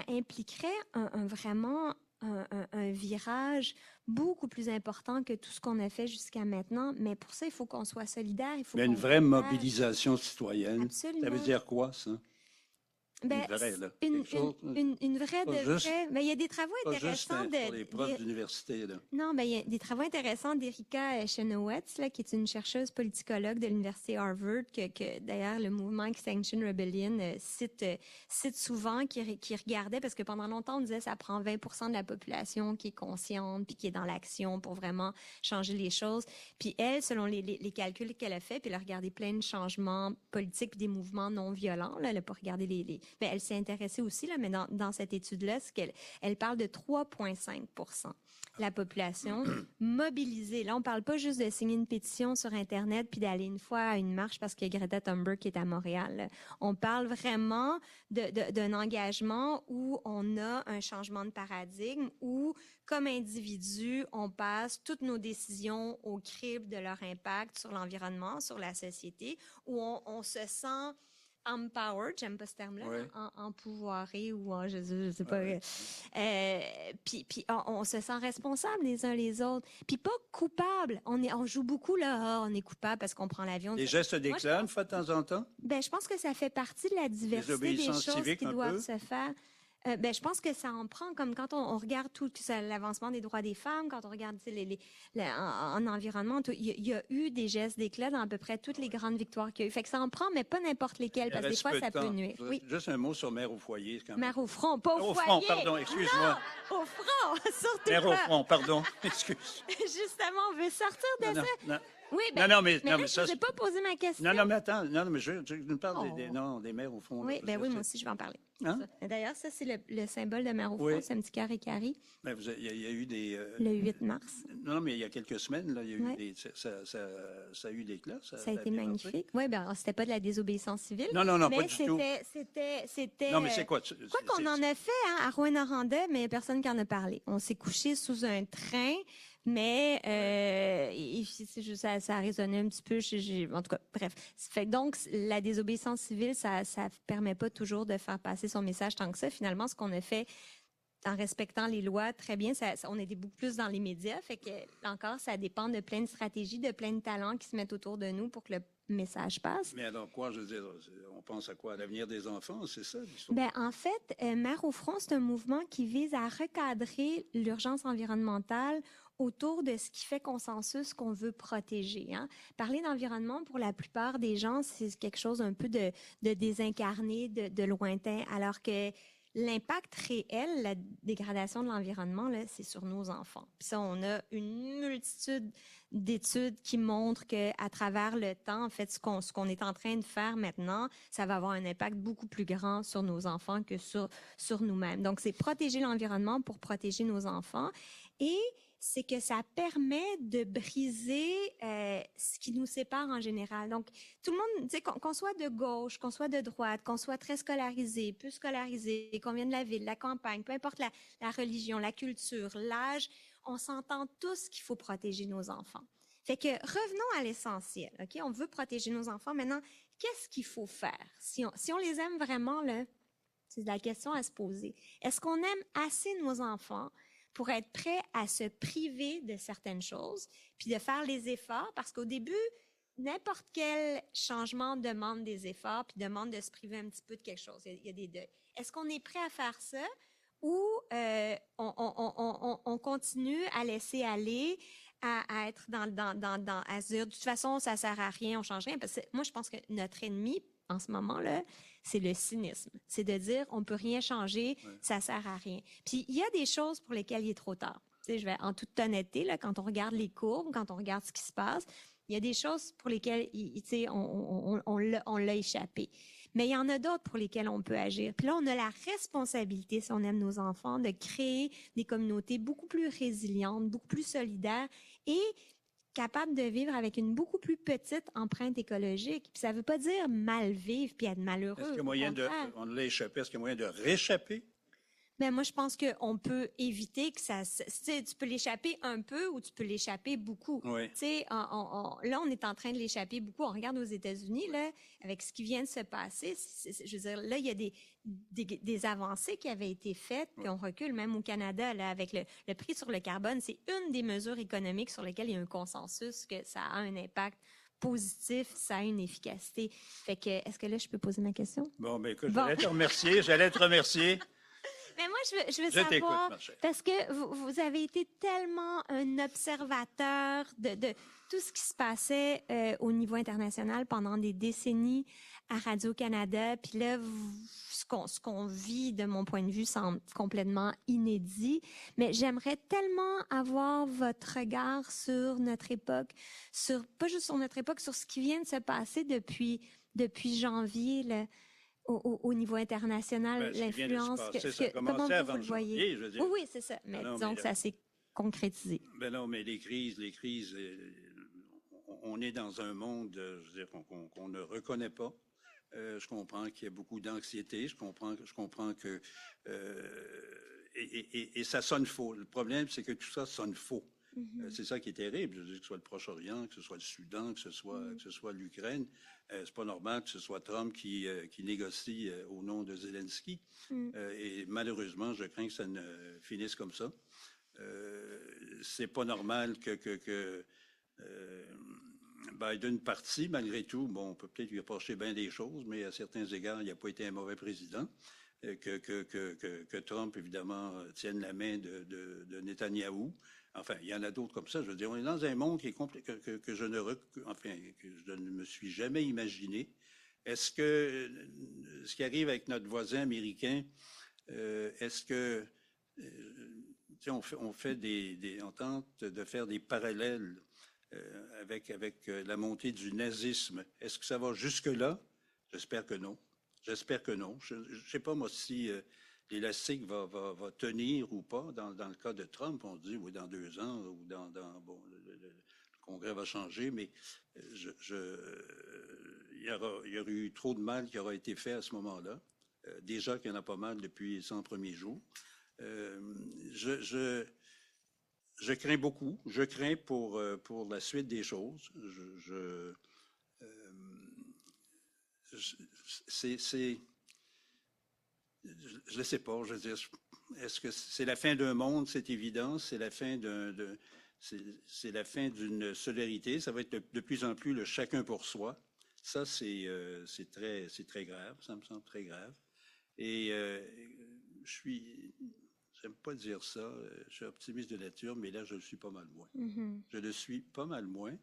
impliquerait vraiment un virage beaucoup plus important que tout ce qu'on a fait jusqu'à maintenant. Mais pour ça, il faut qu'on soit solidaire. Il faut une vraie mobilisation citoyenne. Absolument. Ça veut dire quoi, ça? Ben, une vraie de vraie. Ben, il y a des travaux intéressants pour les profs d'université, là. Non, ben, il y a des travaux intéressants d'Erika Chenoweth, là, qui est une chercheuse politicologue de l'université Harvard, que d'ailleurs le mouvement Extinction Rebellion cite souvent, qui regardait, parce que pendant longtemps on disait ça prend 20% de la population qui est consciente puis qui est dans l'action pour vraiment changer les choses. Puis elle, selon les calculs qu'elle a fait, puis elle a regardé plein de changements politiques puis des mouvements non violents. Là, elle n'a pas regardé mais elle s'est intéressée aussi, là, mais dans cette étude-là, elle parle de 3,5% la population mobilisée. Là, on parle pas juste de signer une pétition sur Internet puis d'aller une fois à une marche parce que Greta Thunberg est à Montréal. Là. On parle vraiment d'un engagement où on a un changement de paradigme, où, comme individu, on passe toutes nos décisions au crible de leur impact sur l'environnement, sur la société, où on se sent empowered, j'aime pas ce terme-là, ouais. empouvoiré ou je sais pas. Puis on se sent responsable les uns les autres. Puis pas coupable. On joue beaucoup là, on est coupable parce qu'on prend l'avion. Les gestes d'éclat, une fois de temps en temps? Ben je pense que ça fait partie de la diversité des choses qui doivent se faire. Je pense que ça en prend, comme quand on regarde tout l'avancement des droits des femmes, quand on regarde en environnement, il y a eu des gestes d'éclat dans à peu près toutes les grandes victoires qu'il y a eu. Fait que ça en prend, mais pas n'importe lesquelles, parce que des fois, ça peut nuire. Oui. Juste un mot sur Mère au foyer. Quand même. Mère au front, pas au Au foyer. front, pardon, excuse-moi. Non, au front, surtout Mère pas. au front, pardon, excuse. Justement, on veut sortir de Non, ça. non. Oui, mais là, ça, je vous ai pas posé ma question. Non, mais attends, non, mais je nous parle des mères au fond. Oui, là, oui, moi aussi, je vais en parler. Hein? D'ailleurs, ça, c'est le symbole de Mère au front, Oui. c'est un petit carré carré. Ben, il y a eu des... Le 8 mars. Non, mais il y a quelques semaines, là, il y a eu Ouais. ça a eu des classes. Ça a été magnifique. Oui, c'était pas de la désobéissance civile. Non, pas mais du tout. C'était. Non, mais c'est quoi? Quoi qu'on en a fait à Rouyn-Noranda, mais personne qui en a parlé. On s'est couché sous un train, mais ça a résonné un petit peu. En tout cas, bref. Fait que donc, la désobéissance civile, ça permet pas toujours de faire passer son message tant que ça. Finalement, ce qu'on a fait en respectant les lois, très bien, on était beaucoup plus dans les médias. Fait que, encore, ça dépend de plein de stratégies, de plein de talents qui se mettent autour de nous pour que le message passe. Mais alors quoi, je veux dire, on pense à quoi? À l'avenir des enfants, c'est ça l'histoire? En fait, Mère au front, c'est un mouvement qui vise à recadrer l'urgence environnementale autour de ce qui fait consensus qu'on veut protéger. Hein. Parler d'environnement, pour la plupart des gens, c'est quelque chose un peu de désincarné, de lointain, alors que l'impact réel, la dégradation de l'environnement, là, c'est sur nos enfants. Puis ça, on a une multitude d'études qui montrent que à travers le temps, en fait, ce qu'on est en train de faire maintenant, ça va avoir un impact beaucoup plus grand sur nos enfants que sur nous-mêmes. Donc, c'est protéger l'environnement pour protéger nos enfants. Et c'est que ça permet de briser ce qui nous sépare en général. Donc, tout le monde, tu sais, qu'on soit de gauche, qu'on soit de droite, qu'on soit très scolarisé, peu scolarisé, qu'on vienne de la ville, de la campagne, peu importe la religion, la culture, l'âge, on s'entend tous qu'il faut protéger nos enfants. Fait que revenons à l'essentiel, OK? On veut protéger nos enfants. Maintenant, qu'est-ce qu'il faut faire? Si on les aime vraiment, là, c'est la question à se poser. Est-ce qu'on aime assez nos enfants pour être prêt à se priver de certaines choses, puis de faire les efforts, parce qu'au début, n'importe quel changement demande des efforts, puis demande de se priver un petit peu de quelque chose. Il y a des deuils. Est-ce qu'on est prêt à faire ça, ou on continue à laisser aller, à être à se dire, de toute façon, ça sert à rien, on change rien? Parce que moi, je pense que notre ennemi, en ce moment-là, c'est le cynisme. C'est de dire, on peut rien changer, ça sert à rien. Puis, il y a des choses pour lesquelles il est trop tard. Tu sais, je vais, en toute honnêteté, là, quand on regarde les courbes, quand on regarde ce qui se passe, il y a des choses pour lesquelles, tu sais, on l'a échappé. Mais il y en a d'autres pour lesquelles on peut agir. Puis là, on a la responsabilité, si on aime nos enfants, de créer des communautés beaucoup plus résilientes, beaucoup plus solidaires et capable de vivre avec une beaucoup plus petite empreinte écologique. Puis ça veut pas dire mal vivre puis être malheureux. Est-ce qu'il y a moyen on l'a échappé, est-ce qu'il y a moyen de réchapper? Ben moi, je pense qu'on peut éviter que ça... Tu sais, tu peux l'échapper un peu ou tu peux l'échapper beaucoup. Oui. Tu sais, là, on est en train de l'échapper beaucoup. On regarde aux États-Unis, là, avec ce qui vient de se passer. Je veux dire, là, il y a des avancées qui avaient été faites, puis on recule même au Canada, là, avec le prix sur le carbone. C'est une des mesures économiques sur lesquelles il y a un consensus que ça a un impact positif, ça a une efficacité. Fait que, est-ce que là, je peux poser ma question? Bon, ben écoute, j'allais te remercier. Mais moi, je veux savoir, parce que vous avez été tellement un observateur de tout ce qui se passait au niveau international pendant des décennies à Radio-Canada. Puis là, ce qu'on vit, de mon point de vue, semble complètement inédit. Mais j'aimerais tellement avoir votre regard sur notre époque, pas juste sur notre époque, sur ce qui vient de se passer depuis janvier, là. Au niveau international, l'influence, comment vous le voyez? Oui, c'est ça. Mais disons que ça s'est concrétisé. Ben non, mais les crises, on est dans un monde, je veux dire, qu'on ne reconnaît pas. Je comprends qu'il y a beaucoup d'anxiété. Je comprends que et ça sonne faux. Le problème, c'est que tout ça sonne faux. C'est ça qui est terrible. Je veux dire, que ce soit le Proche-Orient, que ce soit le Soudan, que ce soit l'Ukraine, c'est pas normal que ce soit Trump qui négocie au nom de Zelensky. Et malheureusement, je crains que ça ne finisse comme ça. C'est pas normal que Biden parti, malgré tout. Bon, on peut peut-être lui reprocher bien des choses, mais à certains égards, il n'a pas été un mauvais président. que Trump, évidemment, tienne la main de Netanyahou. Enfin, il y en a d'autres comme ça. Je veux dire, on est dans un monde qui est que je ne me suis jamais imaginé. Est-ce que ce qui arrive avec notre voisin américain, est-ce que on fait on tente de faire des parallèles avec la montée du nazisme. Est-ce que ça va jusque-là? J'espère que non. J'espère que non. Je ne sais pas, moi, si l'élastique va tenir ou pas. Dans le cas de Trump, on dit, oui, dans 2 ans, ou bon, le Congrès va changer, mais il y aura eu trop de mal qui aura été fait à ce moment-là. Déjà qu'il y en a pas mal depuis les 100 premiers jours. Je crains beaucoup. Je crains pour la suite des choses. Je ne sais pas. Je veux dire, est-ce que c'est la fin d'un monde? C'est évident. C'est la fin c'est la fin d'une solidarité. Ça va être de plus en plus le chacun pour soi. Ça, c'est très grave. Ça me semble très grave. Et j'aime pas dire ça, je suis optimiste de nature, mais là, je le suis pas mal moins. Mm-hmm. Je le suis pas mal moins.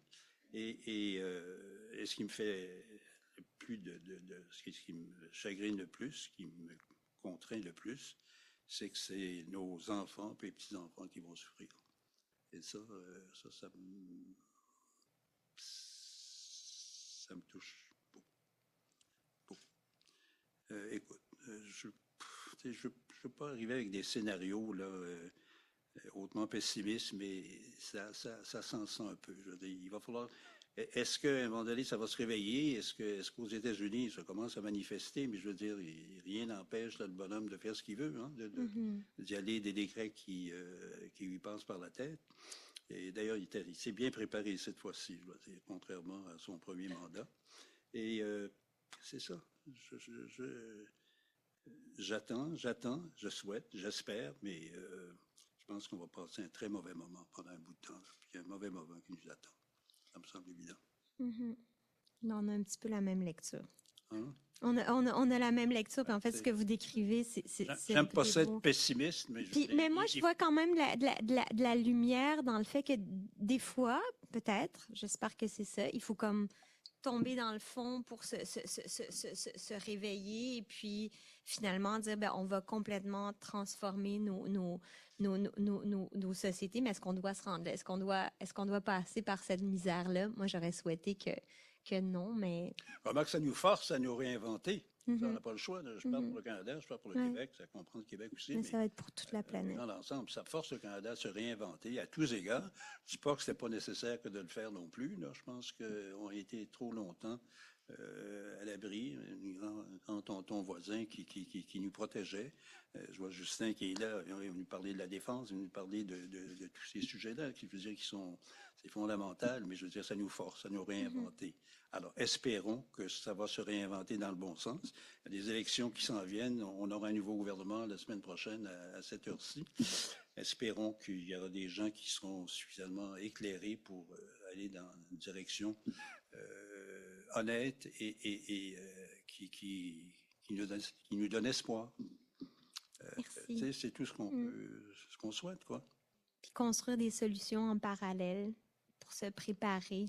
Et ce qui me fait le plus ce qui me chagrine le plus, ce qui me contraint le plus, c'est que c'est nos enfants et petits-enfants qui vont souffrir. Et ça me touche beaucoup. Écoute, je ne veux pas arriver avec des scénarios là, hautement pessimistes, mais ça s'en sent un peu. Je veux dire, il va falloir. Est-ce qu'à un moment donné, ça va se réveiller? Est-ce qu'aux États-Unis, ça commence à manifester? Mais je veux dire, rien n'empêche là, le bonhomme de faire ce qu'il veut, hein, d'y aller des décrets qui lui passent par la tête. Et d'ailleurs, il s'est bien préparé cette fois-ci, je dois dire, contrairement à son premier mandat. Et c'est ça. J'attends, je souhaite, j'espère, mais je pense qu'on va passer un très mauvais moment pendant un bout de temps. Là. Puis il y a un mauvais moment qui nous attend. Ça me semble évident. Mm-hmm. Non, on a un petit peu la même lecture. Hein? On a la même lecture, puis en fait, ce que vous décrivez, c'est j'aime pas ça être pessimiste, mais mais moi, je vois quand même de la lumière dans le fait que des fois, peut-être, j'espère que c'est ça, il faut comme tomber dans le fond pour se réveiller et puis finalement dire on va complètement transformer nos sociétés, mais est-ce qu'on doit se rendre là? Est-ce qu'on doit passer par cette misère-là? Moi, j'aurais souhaité que non, mais... Comment que ça nous force à nous réinventer? Mm-hmm. Ça, on n'a pas le choix. Je parle pour le Canada, je parle pour le Québec, ça comprend le Québec aussi. Mais ça va être pour toute la planète. Dans l'ensemble, ça force le Canada à se réinventer à tous égards. Je ne dis pas que ce n'était pas nécessaire que de le faire non plus. Là. Je pense qu'on a été trop longtemps à l'abri, un grand tonton voisin qui nous protégeait. Je vois Justin qui est là, il va nous parler de la défense, il va nous parler de tous ces sujets-là, qui sont c'est fondamental, mais je veux dire, ça nous force à nous réinventer. Mm-hmm. Alors, espérons que ça va se réinventer dans le bon sens. Il y a des élections qui s'en viennent. On aura un nouveau gouvernement la semaine prochaine à cette heure-ci. Espérons qu'il y aura des gens qui seront suffisamment éclairés pour aller dans une direction honnête et qui nous donne espoir. Merci. C'est tout ce qu'on souhaite, quoi. Puis construire des solutions en parallèle pour se préparer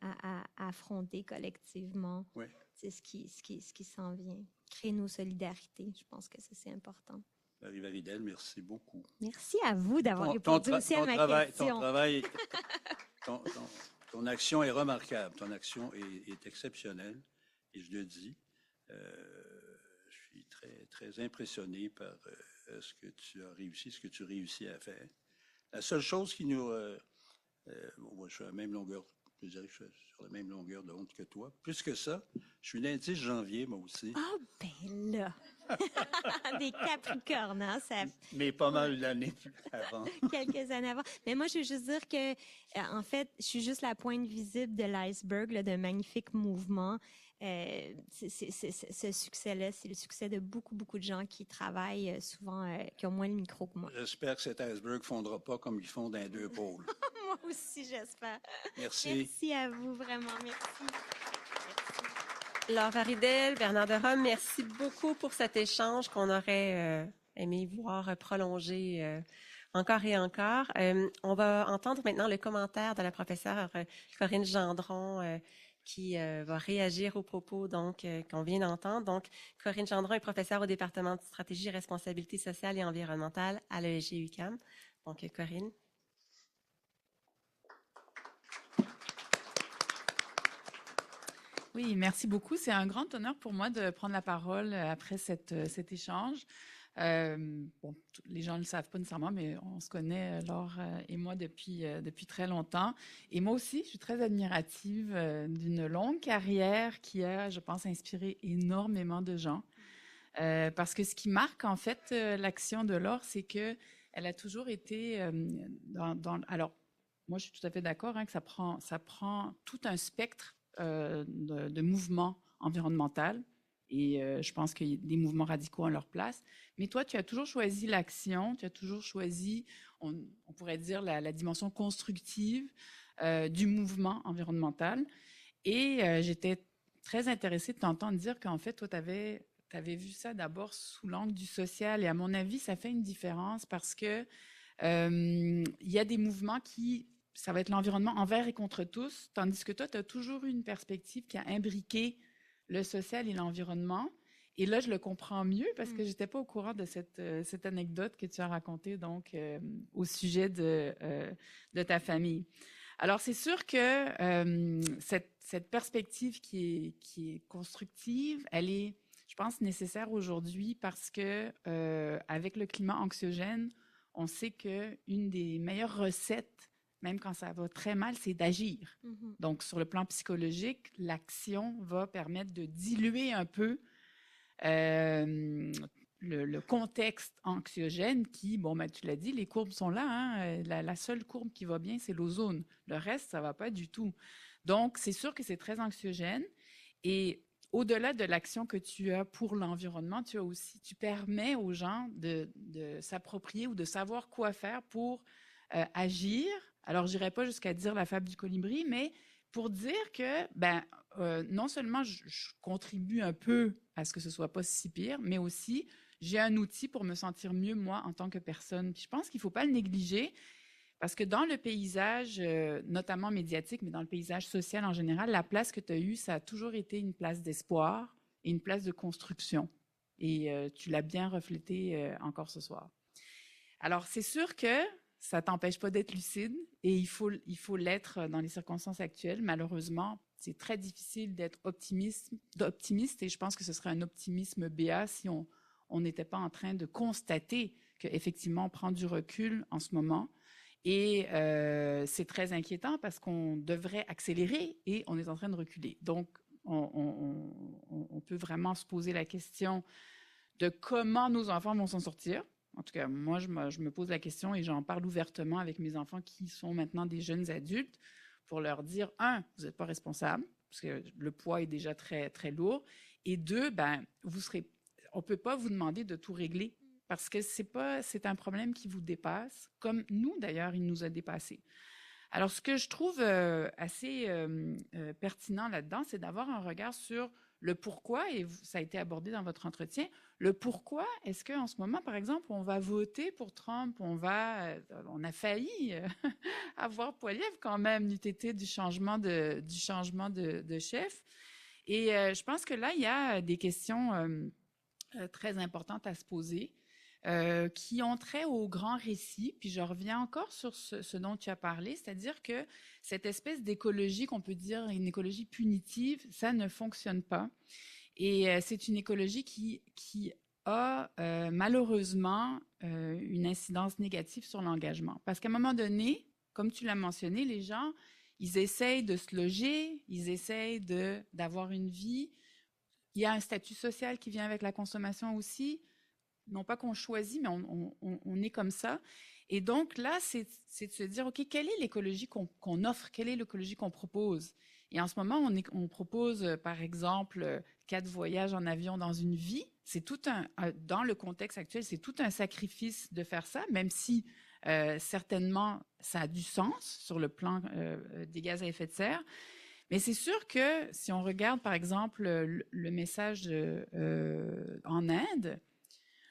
à affronter collectivement c'est ce qui s'en vient. Créer nos solidarités, je pense que ça, c'est important. Marie-Varidelle, merci beaucoup. Merci à vous d'avoir répondu aussi à ma question. Ton action est remarquable. Ton action est exceptionnelle. Et je le dis, je suis très, très impressionné par ce que tu réussis à faire. La seule chose qui nous... moi, je suis à la même longueur, je dirais que je suis sur la même longueur d'onde que toi. Plus que ça, je suis lundi 10 janvier, moi aussi. Ah, ben là! Des Capricornes, hein? Ça... Mais pas mal d'années avant. Quelques années avant. Mais moi, je veux juste dire que, en fait, je suis juste la pointe visible de l'iceberg, d'un magnifique mouvement. Ce succès-là, c'est le succès de beaucoup, beaucoup de gens qui travaillent souvent, qui ont moins le micro que moi. J'espère que cet iceberg ne fondra pas comme ils font dans les 2 pôles. Moi aussi, j'espère. Merci. Merci à vous, vraiment. Merci. Merci. Laure Varidel, Bernard de Rome, merci beaucoup pour cet échange qu'on aurait aimé voir prolonger encore et encore. On va entendre maintenant le commentaire de la professeure Corinne Gendron qui va réagir aux propos qu'on vient d'entendre. Donc, Corinne Gendron est professeure au département de stratégie, responsabilité sociale et environnementale à l'ESG UQAM. Donc, Corinne. Oui, merci beaucoup. C'est un grand honneur pour moi de prendre la parole après cet échange. Bon, les gens ne le savent pas nécessairement, mais on se connaît, Laure et moi, depuis très longtemps. Et moi aussi, je suis très admirative d'une longue carrière qui a, je pense, inspiré énormément de gens. Parce que ce qui marque, en fait, l'action de Laure, c'est que elle a toujours été alors, moi, je suis tout à fait d'accord que ça prend tout un spectre de mouvements environnementaux. Et je pense que des mouvements radicaux ont leur place. Mais toi, tu as toujours choisi l'action, tu as toujours choisi, on pourrait dire, la dimension constructive du mouvement environnemental. Et j'étais très intéressée de t'entendre dire qu'en fait, toi, tu avais vu ça d'abord sous l'angle du social. Et à mon avis, ça fait une différence parce que il y a des mouvements qui, ça va être l'environnement envers et contre tous, tandis que toi, tu as toujours eu une perspective qui a imbriqué le social et l'environnement. Et là, je le comprends mieux parce que j'étais pas au courant de cette anecdote que tu as racontée donc au sujet de ta famille. Alors, c'est sûr que cette perspective qui est constructive, elle est, je pense, nécessaire aujourd'hui parce que avec le climat anxiogène, on sait qu'une des meilleures recettes, même quand ça va très mal, c'est d'agir. Mhm. Donc, sur le plan psychologique, l'action va permettre de diluer un peu le contexte anxiogène qui, bon, ben, tu l'as dit, les courbes sont là. Hein? La seule courbe qui va bien, c'est l'ozone. Le reste, ça ne va pas du tout. Donc, c'est sûr que c'est très anxiogène. Et au-delà de l'action que tu as pour l'environnement, tu permets aux gens de s'approprier ou de savoir quoi faire pour agir. Alors, je n'irai pas jusqu'à dire la fable du colibri, mais pour dire que non seulement je contribue un peu à ce que ce soit pas si pire, mais aussi j'ai un outil pour me sentir mieux moi en tant que personne. Puis je pense qu'il faut pas le négliger parce que dans le paysage, notamment médiatique, mais dans le paysage social en général, la place que tu as eue, ça a toujours été une place d'espoir et une place de construction. Et tu l'as bien reflété encore ce soir. Alors, c'est sûr que ça t'empêche pas d'être lucide et il faut l'être dans les circonstances actuelles. Malheureusement, c'est très difficile d'être optimiste et je pense que ce serait un optimisme béat si on n'était pas en train de constater qu'effectivement, on prend du recul en ce moment. Et c'est très inquiétant parce qu'on devrait accélérer et on est en train de reculer. Donc, on peut vraiment se poser la question de comment nos enfants vont s'en sortir. En tout cas, moi, je me pose la question et j'en parle ouvertement avec mes enfants qui sont maintenant des jeunes adultes pour leur dire, un, vous n'êtes pas responsable parce que le poids est déjà très, très lourd. Et deux, on ne peut pas vous demander de tout régler parce que c'est un problème qui vous dépasse, comme nous, d'ailleurs, il nous a dépassés. Alors, ce que je trouve assez pertinent là-dedans, c'est d'avoir un regard sur le pourquoi, et ça a été abordé dans votre entretien, le pourquoi est-ce qu'en ce moment, par exemple, on va voter pour Trump, on a failli avoir Poilievre quand même, du TT du changement de chef. Et je pense que là, il y a des questions très importantes à se poser. Qui ont trait au grand récit. Puis je reviens encore sur ce dont tu as parlé, c'est-à-dire que cette espèce d'écologie qu'on peut dire une écologie punitive, ça ne fonctionne pas. Et c'est une écologie qui a malheureusement une incidence négative sur l'engagement. Parce qu'à un moment donné, comme tu l'as mentionné, les gens, ils essayent de se loger, ils essayent d'avoir une vie. Il y a un statut social qui vient avec la consommation aussi. Non pas qu'on choisit, mais on est comme ça. Et donc là, c'est de se dire, OK, quelle est l'écologie qu'on offre? Quelle est l'écologie qu'on propose? Et en ce moment, on propose, par exemple, 4 voyages en avion dans une vie. C'est dans le contexte actuel, c'est tout un sacrifice de faire ça, même si certainement ça a du sens sur le plan des gaz à effet de serre. Mais c'est sûr que si on regarde, par exemple, le message en Inde,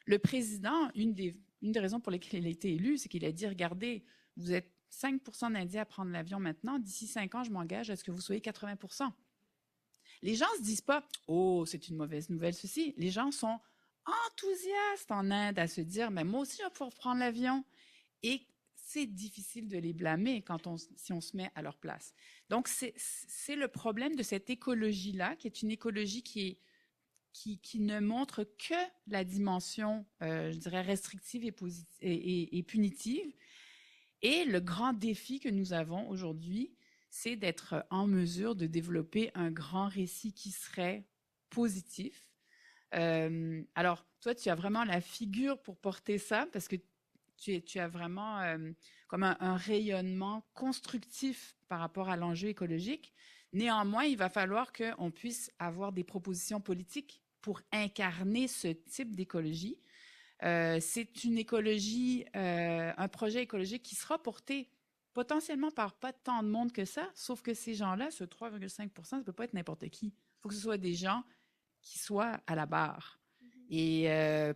le président, une des raisons pour lesquelles il a été élu, c'est qu'il a dit, regardez, vous êtes 5% d'Indiens à prendre l'avion maintenant, d'ici 5 ans, je m'engage à ce que vous soyez 80%. Les gens ne se disent pas, oh, c'est une mauvaise nouvelle, ceci. Les gens sont enthousiastes en Inde à se dire, mais moi aussi, je vais pouvoir prendre l'avion. Et c'est difficile de les blâmer si on se met à leur place. Donc, c'est le problème de cette écologie-là, qui est une écologie qui ne montre que la dimension, je dirais, restrictive et punitive. Et le grand défi que nous avons aujourd'hui, c'est d'être en mesure de développer un grand récit qui serait positif. Alors, toi, tu as vraiment la figure pour porter ça, parce que tu as vraiment comme un rayonnement constructif par rapport à l'enjeu écologique. Néanmoins, il va falloir qu'on puisse avoir des propositions politiques pour incarner ce type d'écologie. C'est une écologie, un projet écologique qui sera porté potentiellement par pas tant de monde que ça, sauf que ces gens-là, ce 3,5%, ça ne peut pas être n'importe qui. Il faut que ce soit des gens qui soient à la barre et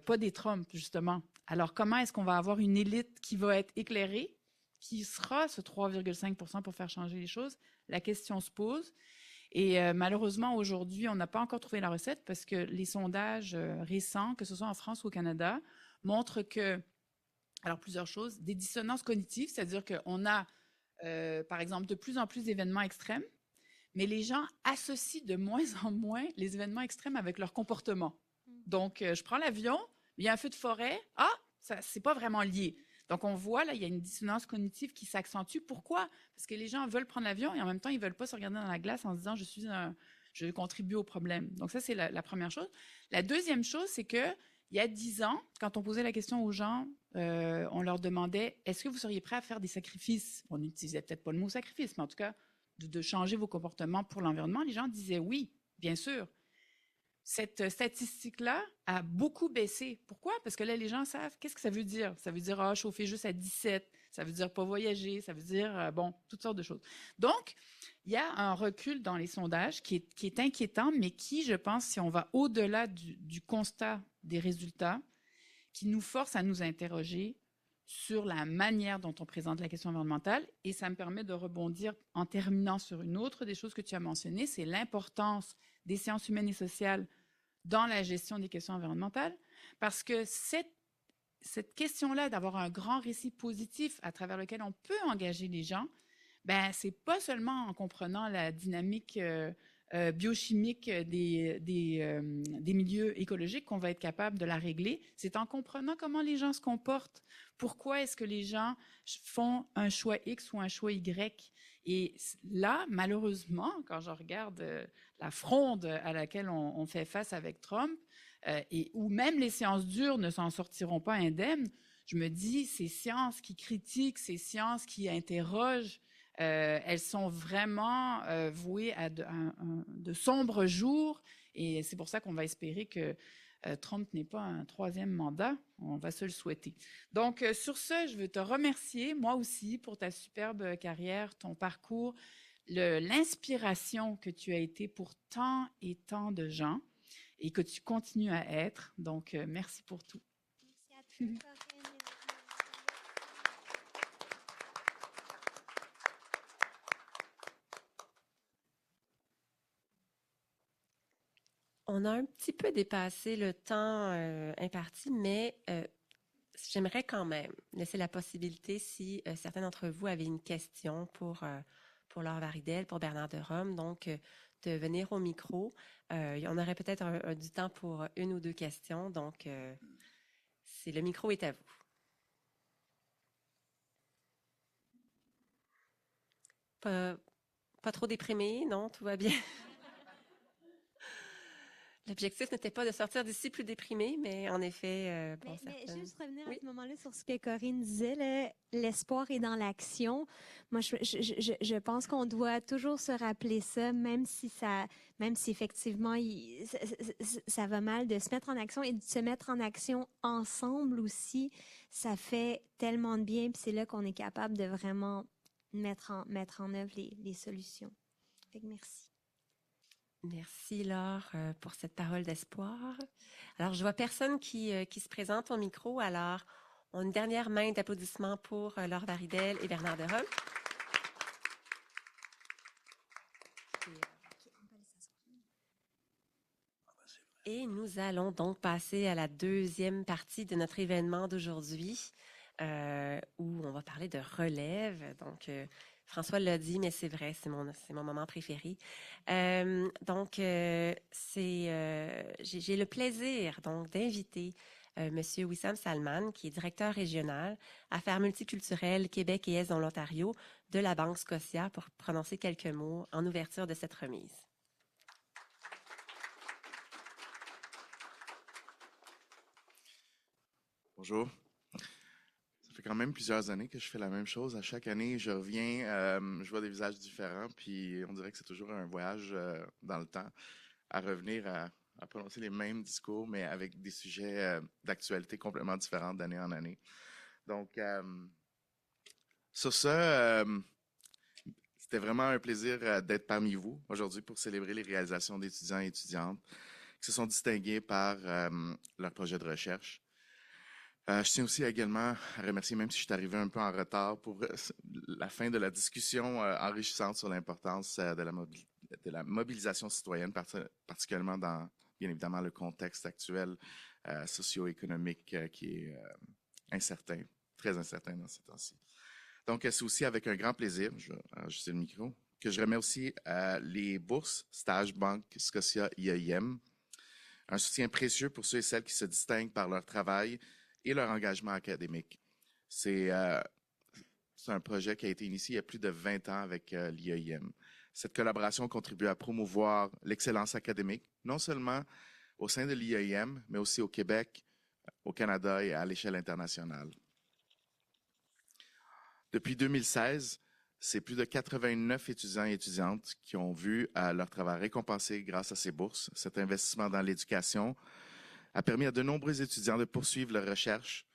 pas des Trump, justement. Alors, comment est-ce qu'on va avoir une élite qui va être éclairée, qui sera ce 3,5% pour faire changer les choses? La question se pose. Et malheureusement, aujourd'hui, on n'a pas encore trouvé la recette parce que les sondages récents, que ce soit en France ou au Canada, montrent que, alors plusieurs choses, des dissonances cognitives, c'est-à-dire qu'on a, par exemple, de plus en plus d'événements extrêmes, mais les gens associent de moins en moins les événements extrêmes avec leur comportement. Donc, je prends l'avion, il y a un feu de forêt, c'est pas vraiment lié. Donc, on voit, là, il y a une dissonance cognitive qui s'accentue. Pourquoi? Parce que les gens veulent prendre l'avion et en même temps, ils ne veulent pas se regarder dans la glace en se disant je contribue au problème. Donc, ça, c'est la première chose. La deuxième chose, c'est qu'il y a 10 ans, quand on posait la question aux gens, on leur demandait est-ce que vous seriez prêts à faire des sacrifices? On n'utilisait peut-être pas le mot sacrifice, mais en tout cas, de changer vos comportements pour l'environnement. Les gens disaient oui, bien sûr. Cette statistique-là a beaucoup baissé. Pourquoi? Parce que là, les gens savent qu'est-ce que ça veut dire. Ça veut dire chauffer juste à 17, ça veut dire pas voyager, ça veut dire, toutes sortes de choses. Donc, il y a un recul dans les sondages qui est inquiétant, mais qui, je pense, si on va au-delà du constat des résultats, qui nous force à nous interroger sur la manière dont on présente la question environnementale. Et ça me permet de rebondir en terminant sur une autre des choses que tu as mentionnées, c'est l'importance des sciences humaines et sociales dans la gestion des questions environnementales, parce que cette question-là d'avoir un grand récit positif à travers lequel on peut engager les gens, c'est pas seulement en comprenant la dynamique biochimique des milieux écologiques qu'on va être capable de la régler, c'est en comprenant comment les gens se comportent. Pourquoi est-ce que les gens font un choix X ou un choix Y? Et là, malheureusement, quand je regarde la fronde à laquelle on fait face avec Trump, et où même les sciences dures ne s'en sortiront pas indemnes, je me dis, ces sciences qui critiquent, ces sciences qui interrogent, elles sont vraiment vouées à de sombres jours. Et c'est pour ça qu'on va espérer que Trump n'ait pas un troisième mandat. On va se le souhaiter. Donc, sur ce, je veux te remercier, moi aussi, pour ta superbe carrière, ton parcours, l'inspiration que tu as été pour tant et tant de gens et que tu continues à être. Donc, merci pour tout. Merci à toi, Corinne. On a un petit peu dépassé le temps imparti, mais j'aimerais quand même laisser la possibilité, si certains d'entre vous avaient une question pour Laure Varidel, pour Bernard de Rome, donc de venir au micro. On aurait peut-être du temps pour une ou deux questions, donc le micro est à vous. Pas trop déprimé, non? Tout va bien? L'objectif n'était pas de sortir d'ici plus déprimé, mais en effet, Mais juste revenir Oui. à ce moment-là sur ce que Corinne disait, l'espoir est dans l'action. Moi, je pense qu'on doit toujours se rappeler ça, même si effectivement ça va mal, de se mettre en action et de se mettre en action ensemble aussi. Ça fait tellement de bien, puis c'est là qu'on est capable de vraiment mettre en œuvre les solutions. Fait que merci. Merci, Laure, pour cette parole d'espoir. Alors, je vois personne qui se présente au micro. Alors, on a une dernière main d'applaudissements pour Laure Varidel et Bernard Derome. Et nous allons donc passer à la deuxième partie de notre événement d'aujourd'hui, où on va parler de relève. Donc, François l'a dit, mais c'est vrai, c'est mon moment préféré. J'ai le plaisir donc d'inviter Monsieur Wissam Salman, qui est directeur régional Affaires multiculturelles Québec et Est dans l'Ontario de la Banque Scotia, pour prononcer quelques mots en ouverture de cette remise. Bonjour. Ça fait quand même plusieurs années que je fais la même chose. À chaque année, je reviens, je vois des visages différents, puis on dirait que c'est toujours un voyage dans le temps, à revenir à prononcer les mêmes discours, mais avec des sujets d'actualité complètement différents d'année en année. Donc, sur ça, c'était vraiment un plaisir d'être parmi vous aujourd'hui pour célébrer les réalisations d'étudiants et étudiantes qui se sont distingués par leur projet de recherche. Je tiens aussi également à remercier, même si je suis arrivé un peu en retard, pour la fin de la discussion enrichissante sur l'importance de la mobilisation citoyenne, particulièrement dans, bien évidemment, le contexte actuel socio-économique qui est incertain, très incertain dans ces temps-ci. Donc, c'est aussi avec un grand plaisir, je vais ajuster le micro, que je remets aussi les bourses Stage Banque Scotia IAIM, un soutien précieux pour ceux et celles qui se distinguent par leur travail et leur engagement académique. C'est un projet qui a été initié il y a plus de 20 ans avec l'IAIM. Cette collaboration contribue à promouvoir l'excellence académique, non seulement au sein de l'IAIM, mais aussi au Québec, au Canada et à l'échelle internationale. Depuis 2016, c'est plus de 89 étudiants et étudiantes qui ont vu leur travail récompensé grâce à ces bourses. Cet investissement dans l'éducation a permis à de nombreux étudiants de poursuivre leur recherche,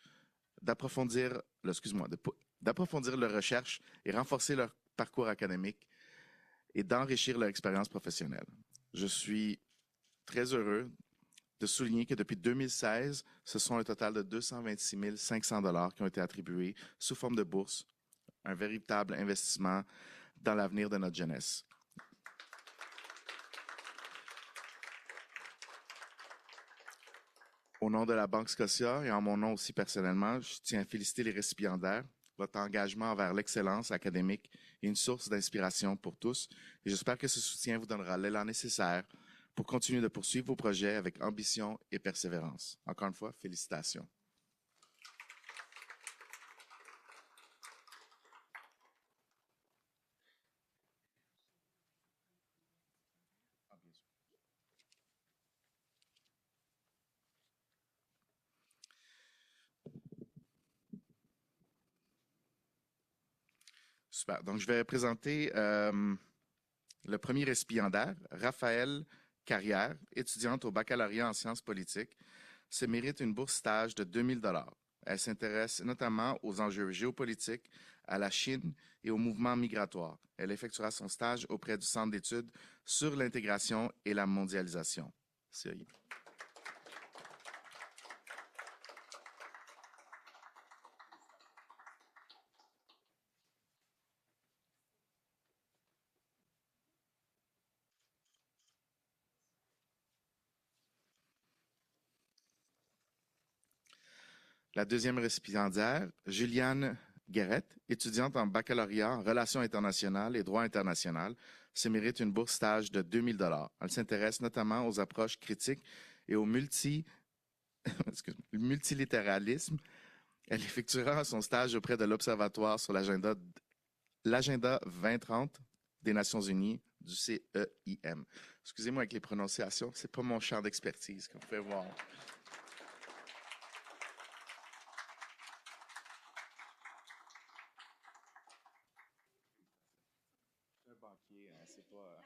d'approfondir leur recherche et renforcer leur parcours académique et d'enrichir leur expérience professionnelle. Je suis très heureux de souligner que depuis 2016, ce sont un total de 226 500 $ qui ont été attribués sous forme de bourse, un véritable investissement dans l'avenir de notre jeunesse. Au nom de la Banque Scotia et en mon nom aussi personnellement, je tiens à féliciter les récipiendaires. Votre engagement envers l'excellence académique est une source d'inspiration pour tous et j'espère que ce soutien vous donnera l'élan nécessaire pour continuer de poursuivre vos projets avec ambition et persévérance. Encore une fois, félicitations. Super. Donc, je vais présenter le premier récipiendaire, Raphaël Carrière, étudiante au baccalauréat en sciences politiques, se mérite une bourse stage de 2 000 $. Elle s'intéresse notamment aux enjeux géopolitiques, à la Chine et au mouvement migratoire. Elle effectuera son stage auprès du Centre d'études sur l'intégration et la mondialisation. CEI. La deuxième récipiendaire, Juliane Guérette, étudiante en baccalauréat en relations internationales et droit international, se mérite une bourse stage de 2 000 $. Elle s'intéresse notamment aux approches critiques et au multilatéralisme. Elle effectuera son stage auprès de l'Observatoire sur l'agenda 2030 des Nations Unies du CEIM. Excusez-moi avec les prononciations, c'est pas mon champ d'expertise, comme vous pouvez voir. Un banquier, hein, c'est pas...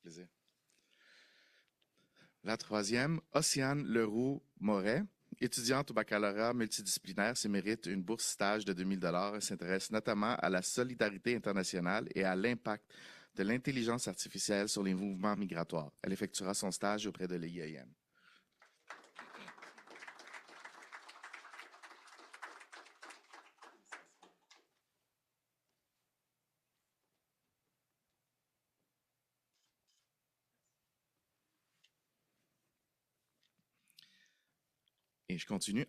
Plaisir. La troisième, Océane Leroux-Moret, étudiante au baccalauréat multidisciplinaire, se mérite une bourse stage de 2 000 $. Elle s'intéresse notamment à la solidarité internationale et à l'impact de l'intelligence artificielle sur les mouvements migratoires. Elle effectuera son stage auprès de l'IAM. Et je continue.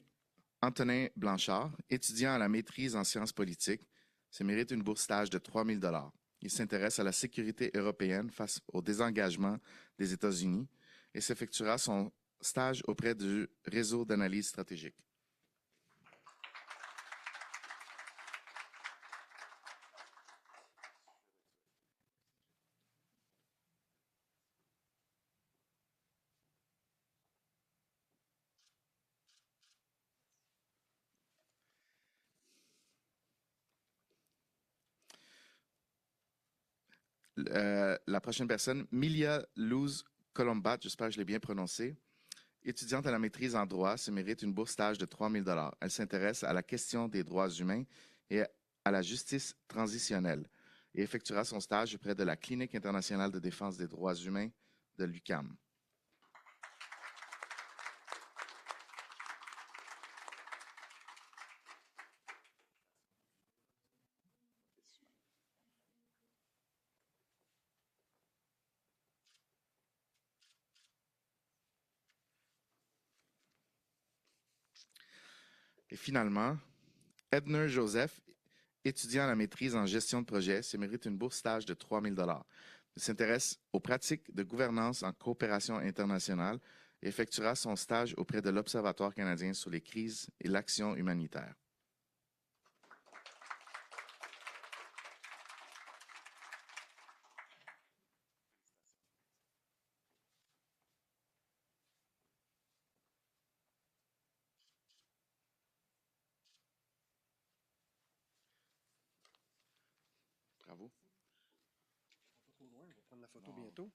Antonin Blanchard, étudiant à la maîtrise en sciences politiques, se mérite une bourse stage de 3 000 $. Il s'intéresse à la sécurité européenne face au désengagement des États-Unis et s'effectuera son stage auprès du réseau d'analyse stratégique. La prochaine personne, Milia Luz Colombat, j'espère que je l'ai bien prononcé, étudiante à la maîtrise en droit, se mérite une bourse stage de 3 000 $. Elle s'intéresse à la question des droits humains et à la justice transitionnelle et effectuera son stage auprès de la Clinique internationale de défense des droits humains de l'UQAM. Et finalement, Edner Joseph, étudiant à la maîtrise en gestion de projet, se mérite une bourse stage de 3 000 $. Il s'intéresse aux pratiques de gouvernance en coopération internationale et effectuera son stage auprès de l'Observatoire canadien sur les crises et l'action humanitaire. Bravo. On va prendre la photo bientôt.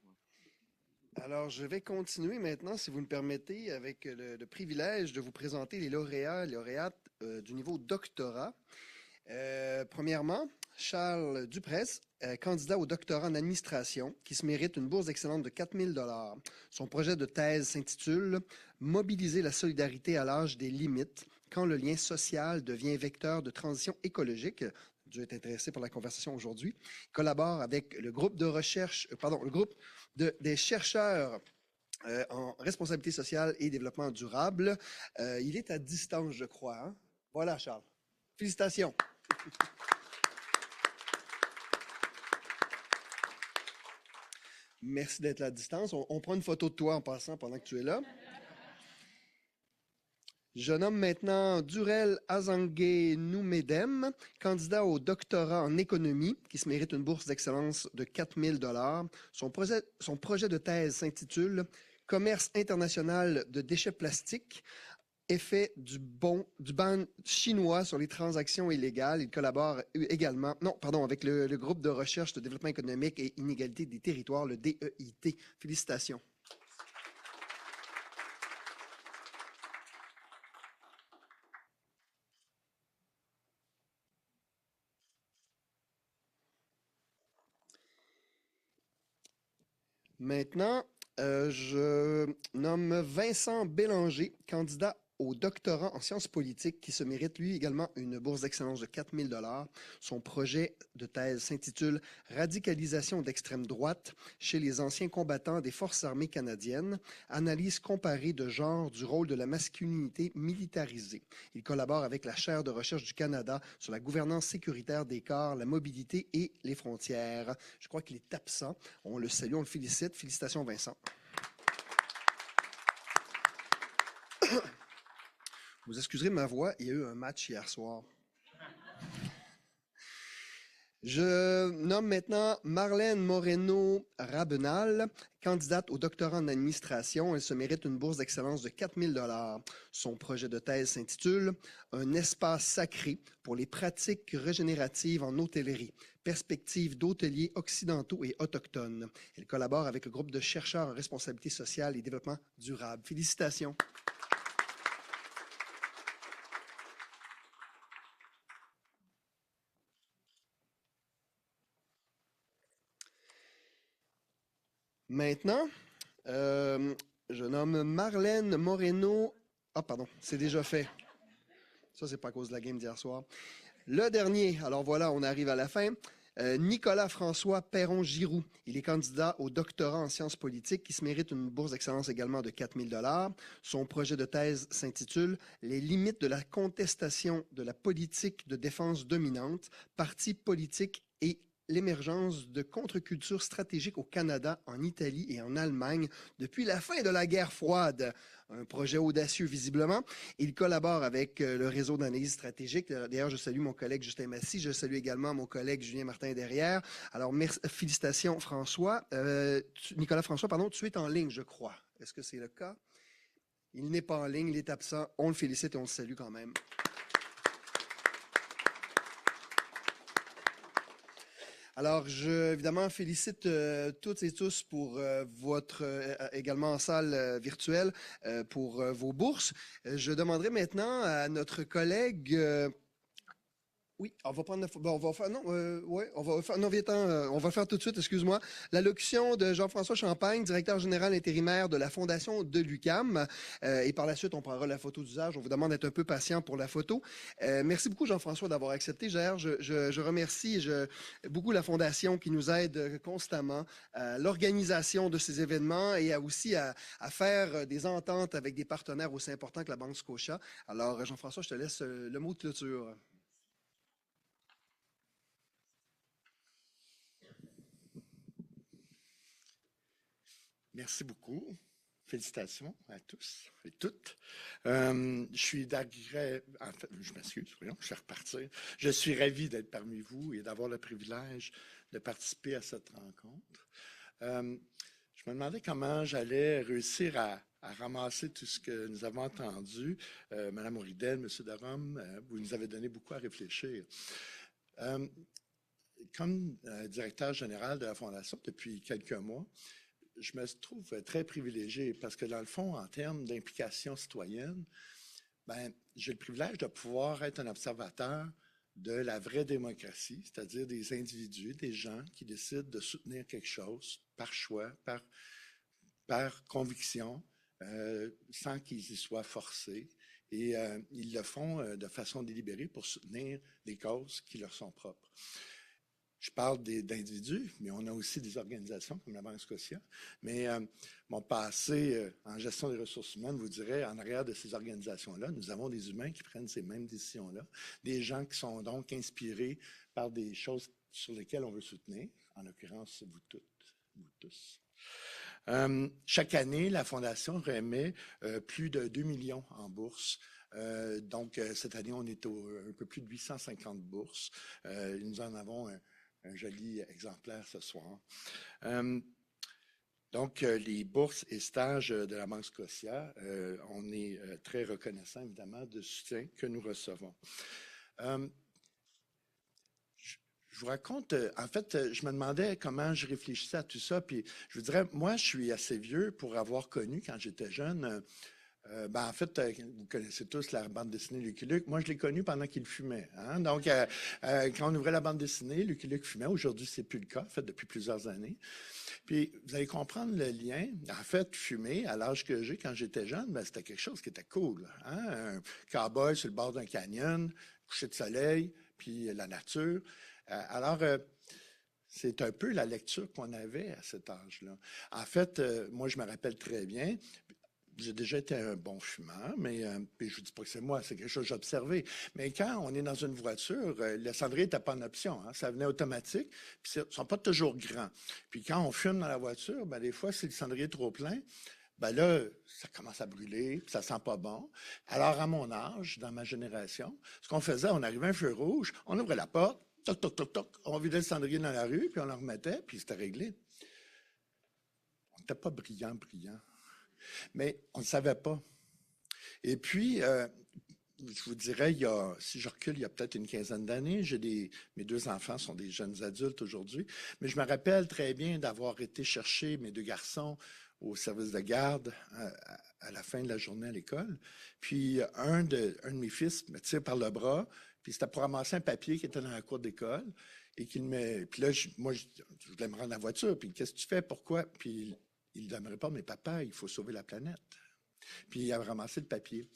Alors, je vais continuer maintenant, si vous me permettez, avec le privilège de vous présenter les lauréats et lauréates du niveau doctorat. Premièrement, Charles Duprez, candidat au doctorat en administration, qui se mérite une bourse excellente de 4 000 $. Son projet de thèse s'intitule « Mobiliser la solidarité à l'âge des limites, quand le lien social devient vecteur de transition écologique ». Dieu est intéressé par la conversation aujourd'hui. Il collabore avec le groupe de recherche, le groupe des chercheurs en responsabilité sociale et développement durable. Il est à distance, je crois. Hein? Voilà, Charles. Félicitations. Merci d'être là à distance. On prend une photo de toi en passant pendant que tu es là. Je nomme maintenant Durel Azangue Noumedem, candidat au doctorat en économie, qui se mérite une bourse d'excellence de 4 000 $. Son projet de thèse s'intitule « Commerce international de déchets plastiques, effet du ban chinois sur les transactions illégales ». Il collabore également, avec le groupe de recherche de développement économique et inégalité des territoires, le DEIT. Félicitations. Maintenant, je nomme Vincent Bélanger, candidat au doctorat en sciences politiques, qui se mérite lui également une bourse d'excellence de 4 000 $. Son projet de thèse s'intitule « Radicalisation d'extrême droite chez les anciens combattants des forces armées canadiennes, analyse comparée de genre du rôle de la masculinité militarisée ». Il collabore avec la chaire de recherche du Canada sur la gouvernance sécuritaire des corps, la mobilité et les frontières. Je crois qu'il est absent. On le salue, on le félicite. Félicitations, Vincent. Vous excuserez ma voix, il y a eu un match hier soir. Je nomme maintenant Marlène Moreno-Rabenal, candidate au doctorat en administration. Elle se mérite une bourse d'excellence de 4 000 $. Son projet de thèse s'intitule « Un espace sacré pour les pratiques régénératives en hôtellerie, perspectives d'hôteliers occidentaux et autochtones ». Elle collabore avec le groupe de chercheurs en responsabilité sociale et développement durable. Félicitations. Maintenant, je nomme Marlène Moreno. Ah, pardon, c'est déjà fait. Ça, c'est pas à cause de la game d'hier soir. Le dernier, alors voilà, on arrive à la fin. Nicolas François Perron-Giroux. Il est candidat au doctorat en sciences politiques qui se mérite une bourse d'excellence également de 4 000 $. Son projet de thèse s'intitule « Les limites de la contestation de la politique de défense dominante, partis politiques et l'émergence de contre-cultures stratégiques au Canada, en Italie et en Allemagne depuis la fin de la guerre froide. » Un projet audacieux, visiblement. Il collabore avec le réseau d'analyse stratégique. D'ailleurs, je salue mon collègue Justin Massy. Je salue également mon collègue Julien Martin derrière. Alors, félicitations, François. Nicolas François, pardon, tu es en ligne, je crois. Est-ce que c'est le cas? Il n'est pas en ligne, il est absent. On le félicite et on le salue quand même. Alors, je, évidemment, félicite toutes et tous pour votre, également en salle virtuelle, pour vos bourses. Je demanderai maintenant à notre collègue... oui, on va prendre on va faire non, ouais, on va faire non, on va faire tout de suite, excuse-moi, l'allocution de Jean-François Champagne, directeur général intérimaire de la Fondation de l'UQAM, et par la suite on prendra la photo d'usage. On vous demande d'être un peu patient pour la photo. Merci beaucoup Jean-François d'avoir accepté. Je remercie beaucoup la Fondation qui nous aide constamment à l'organisation de ces événements et aussi à faire des ententes avec des partenaires aussi importants que la Banque Scotia. Alors Jean-François, je te laisse le mot de clôture. Merci beaucoup. Félicitations à tous et toutes. Je suis je m'excuse, voyons, je vais repartir. Je suis ravi d'être parmi vous et d'avoir le privilège de participer à cette rencontre. Je me demandais comment j'allais réussir à ramasser tout ce que nous avons entendu. Madame Ouridel, Monsieur Derome, vous nous avez donné beaucoup à réfléchir. Comme directeur général de la Fondation depuis quelques mois, je me trouve très privilégié parce que, dans le fond, en termes d'implication citoyenne, j'ai le privilège de pouvoir être un observateur de la vraie démocratie, c'est-à-dire des individus, des gens qui décident de soutenir quelque chose par choix, par conviction, sans qu'ils y soient forcés. Et ils le font de façon délibérée pour soutenir des causes qui leur sont propres. Je parle d'individus, mais on a aussi des organisations comme la Banque Scotia. Mais mon passé en gestion des ressources humaines vous dirait, en arrière de ces organisations-là, nous avons des humains qui prennent ces mêmes décisions-là, des gens qui sont donc inspirés par des choses sur lesquelles on veut soutenir, en l'occurrence vous toutes, vous tous. Chaque année, la Fondation remet plus de 2 millions en bourse. Donc, cette année, on est un peu plus de 850 bourses. Nous en avons un joli exemplaire ce soir. Donc, les bourses et stages de la Banque Scotia, on est très reconnaissant, évidemment, du soutien que nous recevons. Je vous raconte, en fait, je me demandais comment je réfléchissais à tout ça, puis je vous dirais, moi, je suis assez vieux pour avoir connu, quand j'étais jeune, en fait, vous connaissez tous la bande dessinée Lucky Luke. Moi, je l'ai connu pendant qu'il fumait. Hein? Donc, quand on ouvrait la bande dessinée, Lucky Luke fumait. Aujourd'hui, c'est plus le cas, en fait, depuis plusieurs années. Puis, vous allez comprendre le lien. En fait, fumer, à l'âge que j'ai, quand j'étais jeune, c'était quelque chose qui était cool. Hein? Un cow-boy sur le bord d'un canyon, coucher de soleil, puis la nature. Alors, c'est un peu la lecture qu'on avait à cet âge-là. En fait, moi, je me rappelle très bien. J'ai déjà été un bon fumeur, mais puis je ne dis pas que c'est moi, c'est quelque chose que j'ai observé. Mais quand on est dans une voiture, le cendrier n'était pas une option. Hein, ça venait automatique, puis ils ne sont pas toujours grands. Puis quand on fume dans la voiture, des fois, si le cendrier est trop plein, là, ça commence à brûler, puis ça sent pas bon. Alors, à mon âge, dans ma génération, ce qu'on faisait, on arrivait à un feu rouge, on ouvrait la porte, toc, toc, toc, toc. On vidait le cendrier dans la rue, puis on le remettait, puis c'était réglé. On n'était pas brillant. Mais on ne savait pas. Et puis, je vous dirais, si je recule, il y a peut-être une quinzaine d'années, mes 2 enfants sont des jeunes adultes aujourd'hui, mais je me rappelle très bien d'avoir été chercher mes 2 garçons au service de garde à la fin de la journée à l'école. Puis un de mes fils me tire par le bras, puis c'était pour ramasser un papier qui était dans la cour d'école. Et puis là, je voulais me rendre à la voiture. Puis qu'est-ce que tu fais? Pourquoi? Puis il me répond, mais papa, il faut sauver la planète. Puis il a ramassé le papier.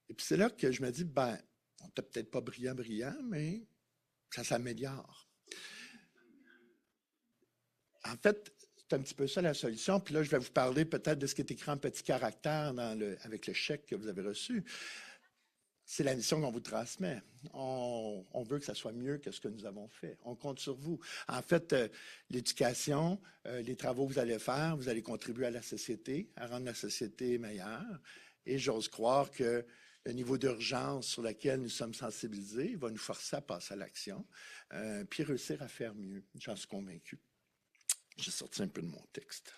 Et puis c'est là que je me dis, on n'était peut-être pas brillant, mais ça s'améliore. En fait, c'est un petit peu ça la solution. Puis là, je vais vous parler peut-être de ce qui est écrit en petit caractère avec le chèque que vous avez reçu. C'est la mission qu'on vous transmet. On veut que ça soit mieux que ce que nous avons fait. On compte sur vous. En fait, l'éducation, les travaux que vous allez faire, vous allez contribuer à la société, à rendre la société meilleure. Et j'ose croire que le niveau d'urgence sur lequel nous sommes sensibilisés va nous forcer à passer à l'action, puis réussir à faire mieux. J'en suis convaincu. J'ai sorti un peu de mon texte.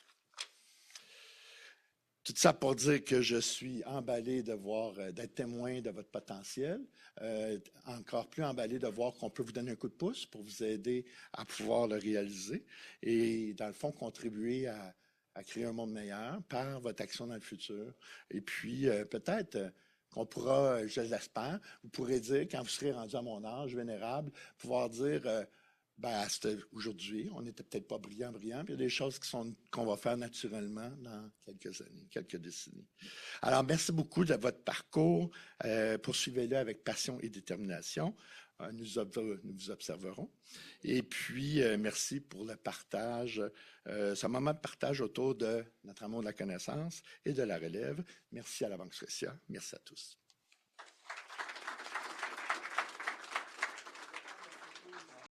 Tout ça pour dire que je suis emballé d'être témoin de votre potentiel, encore plus emballé de voir qu'on peut vous donner un coup de pouce pour vous aider à pouvoir le réaliser et, dans le fond, contribuer à créer un monde meilleur par votre action dans le futur. Et puis, peut-être qu'on pourra, je l'espère, vous pourrez dire, quand vous serez rendu à mon âge vénérable, pouvoir dire... aujourd'hui, on n'était peut-être pas brillant, puis il y a des choses qu'on va faire naturellement dans quelques années, quelques décennies. Alors, merci beaucoup de votre parcours. Poursuivez-le avec passion et détermination. Nous vous observerons. Et puis, merci pour le partage, ce moment de partage autour de notre amour de la connaissance et de la relève. Merci à la Banque Scotia. Merci à tous.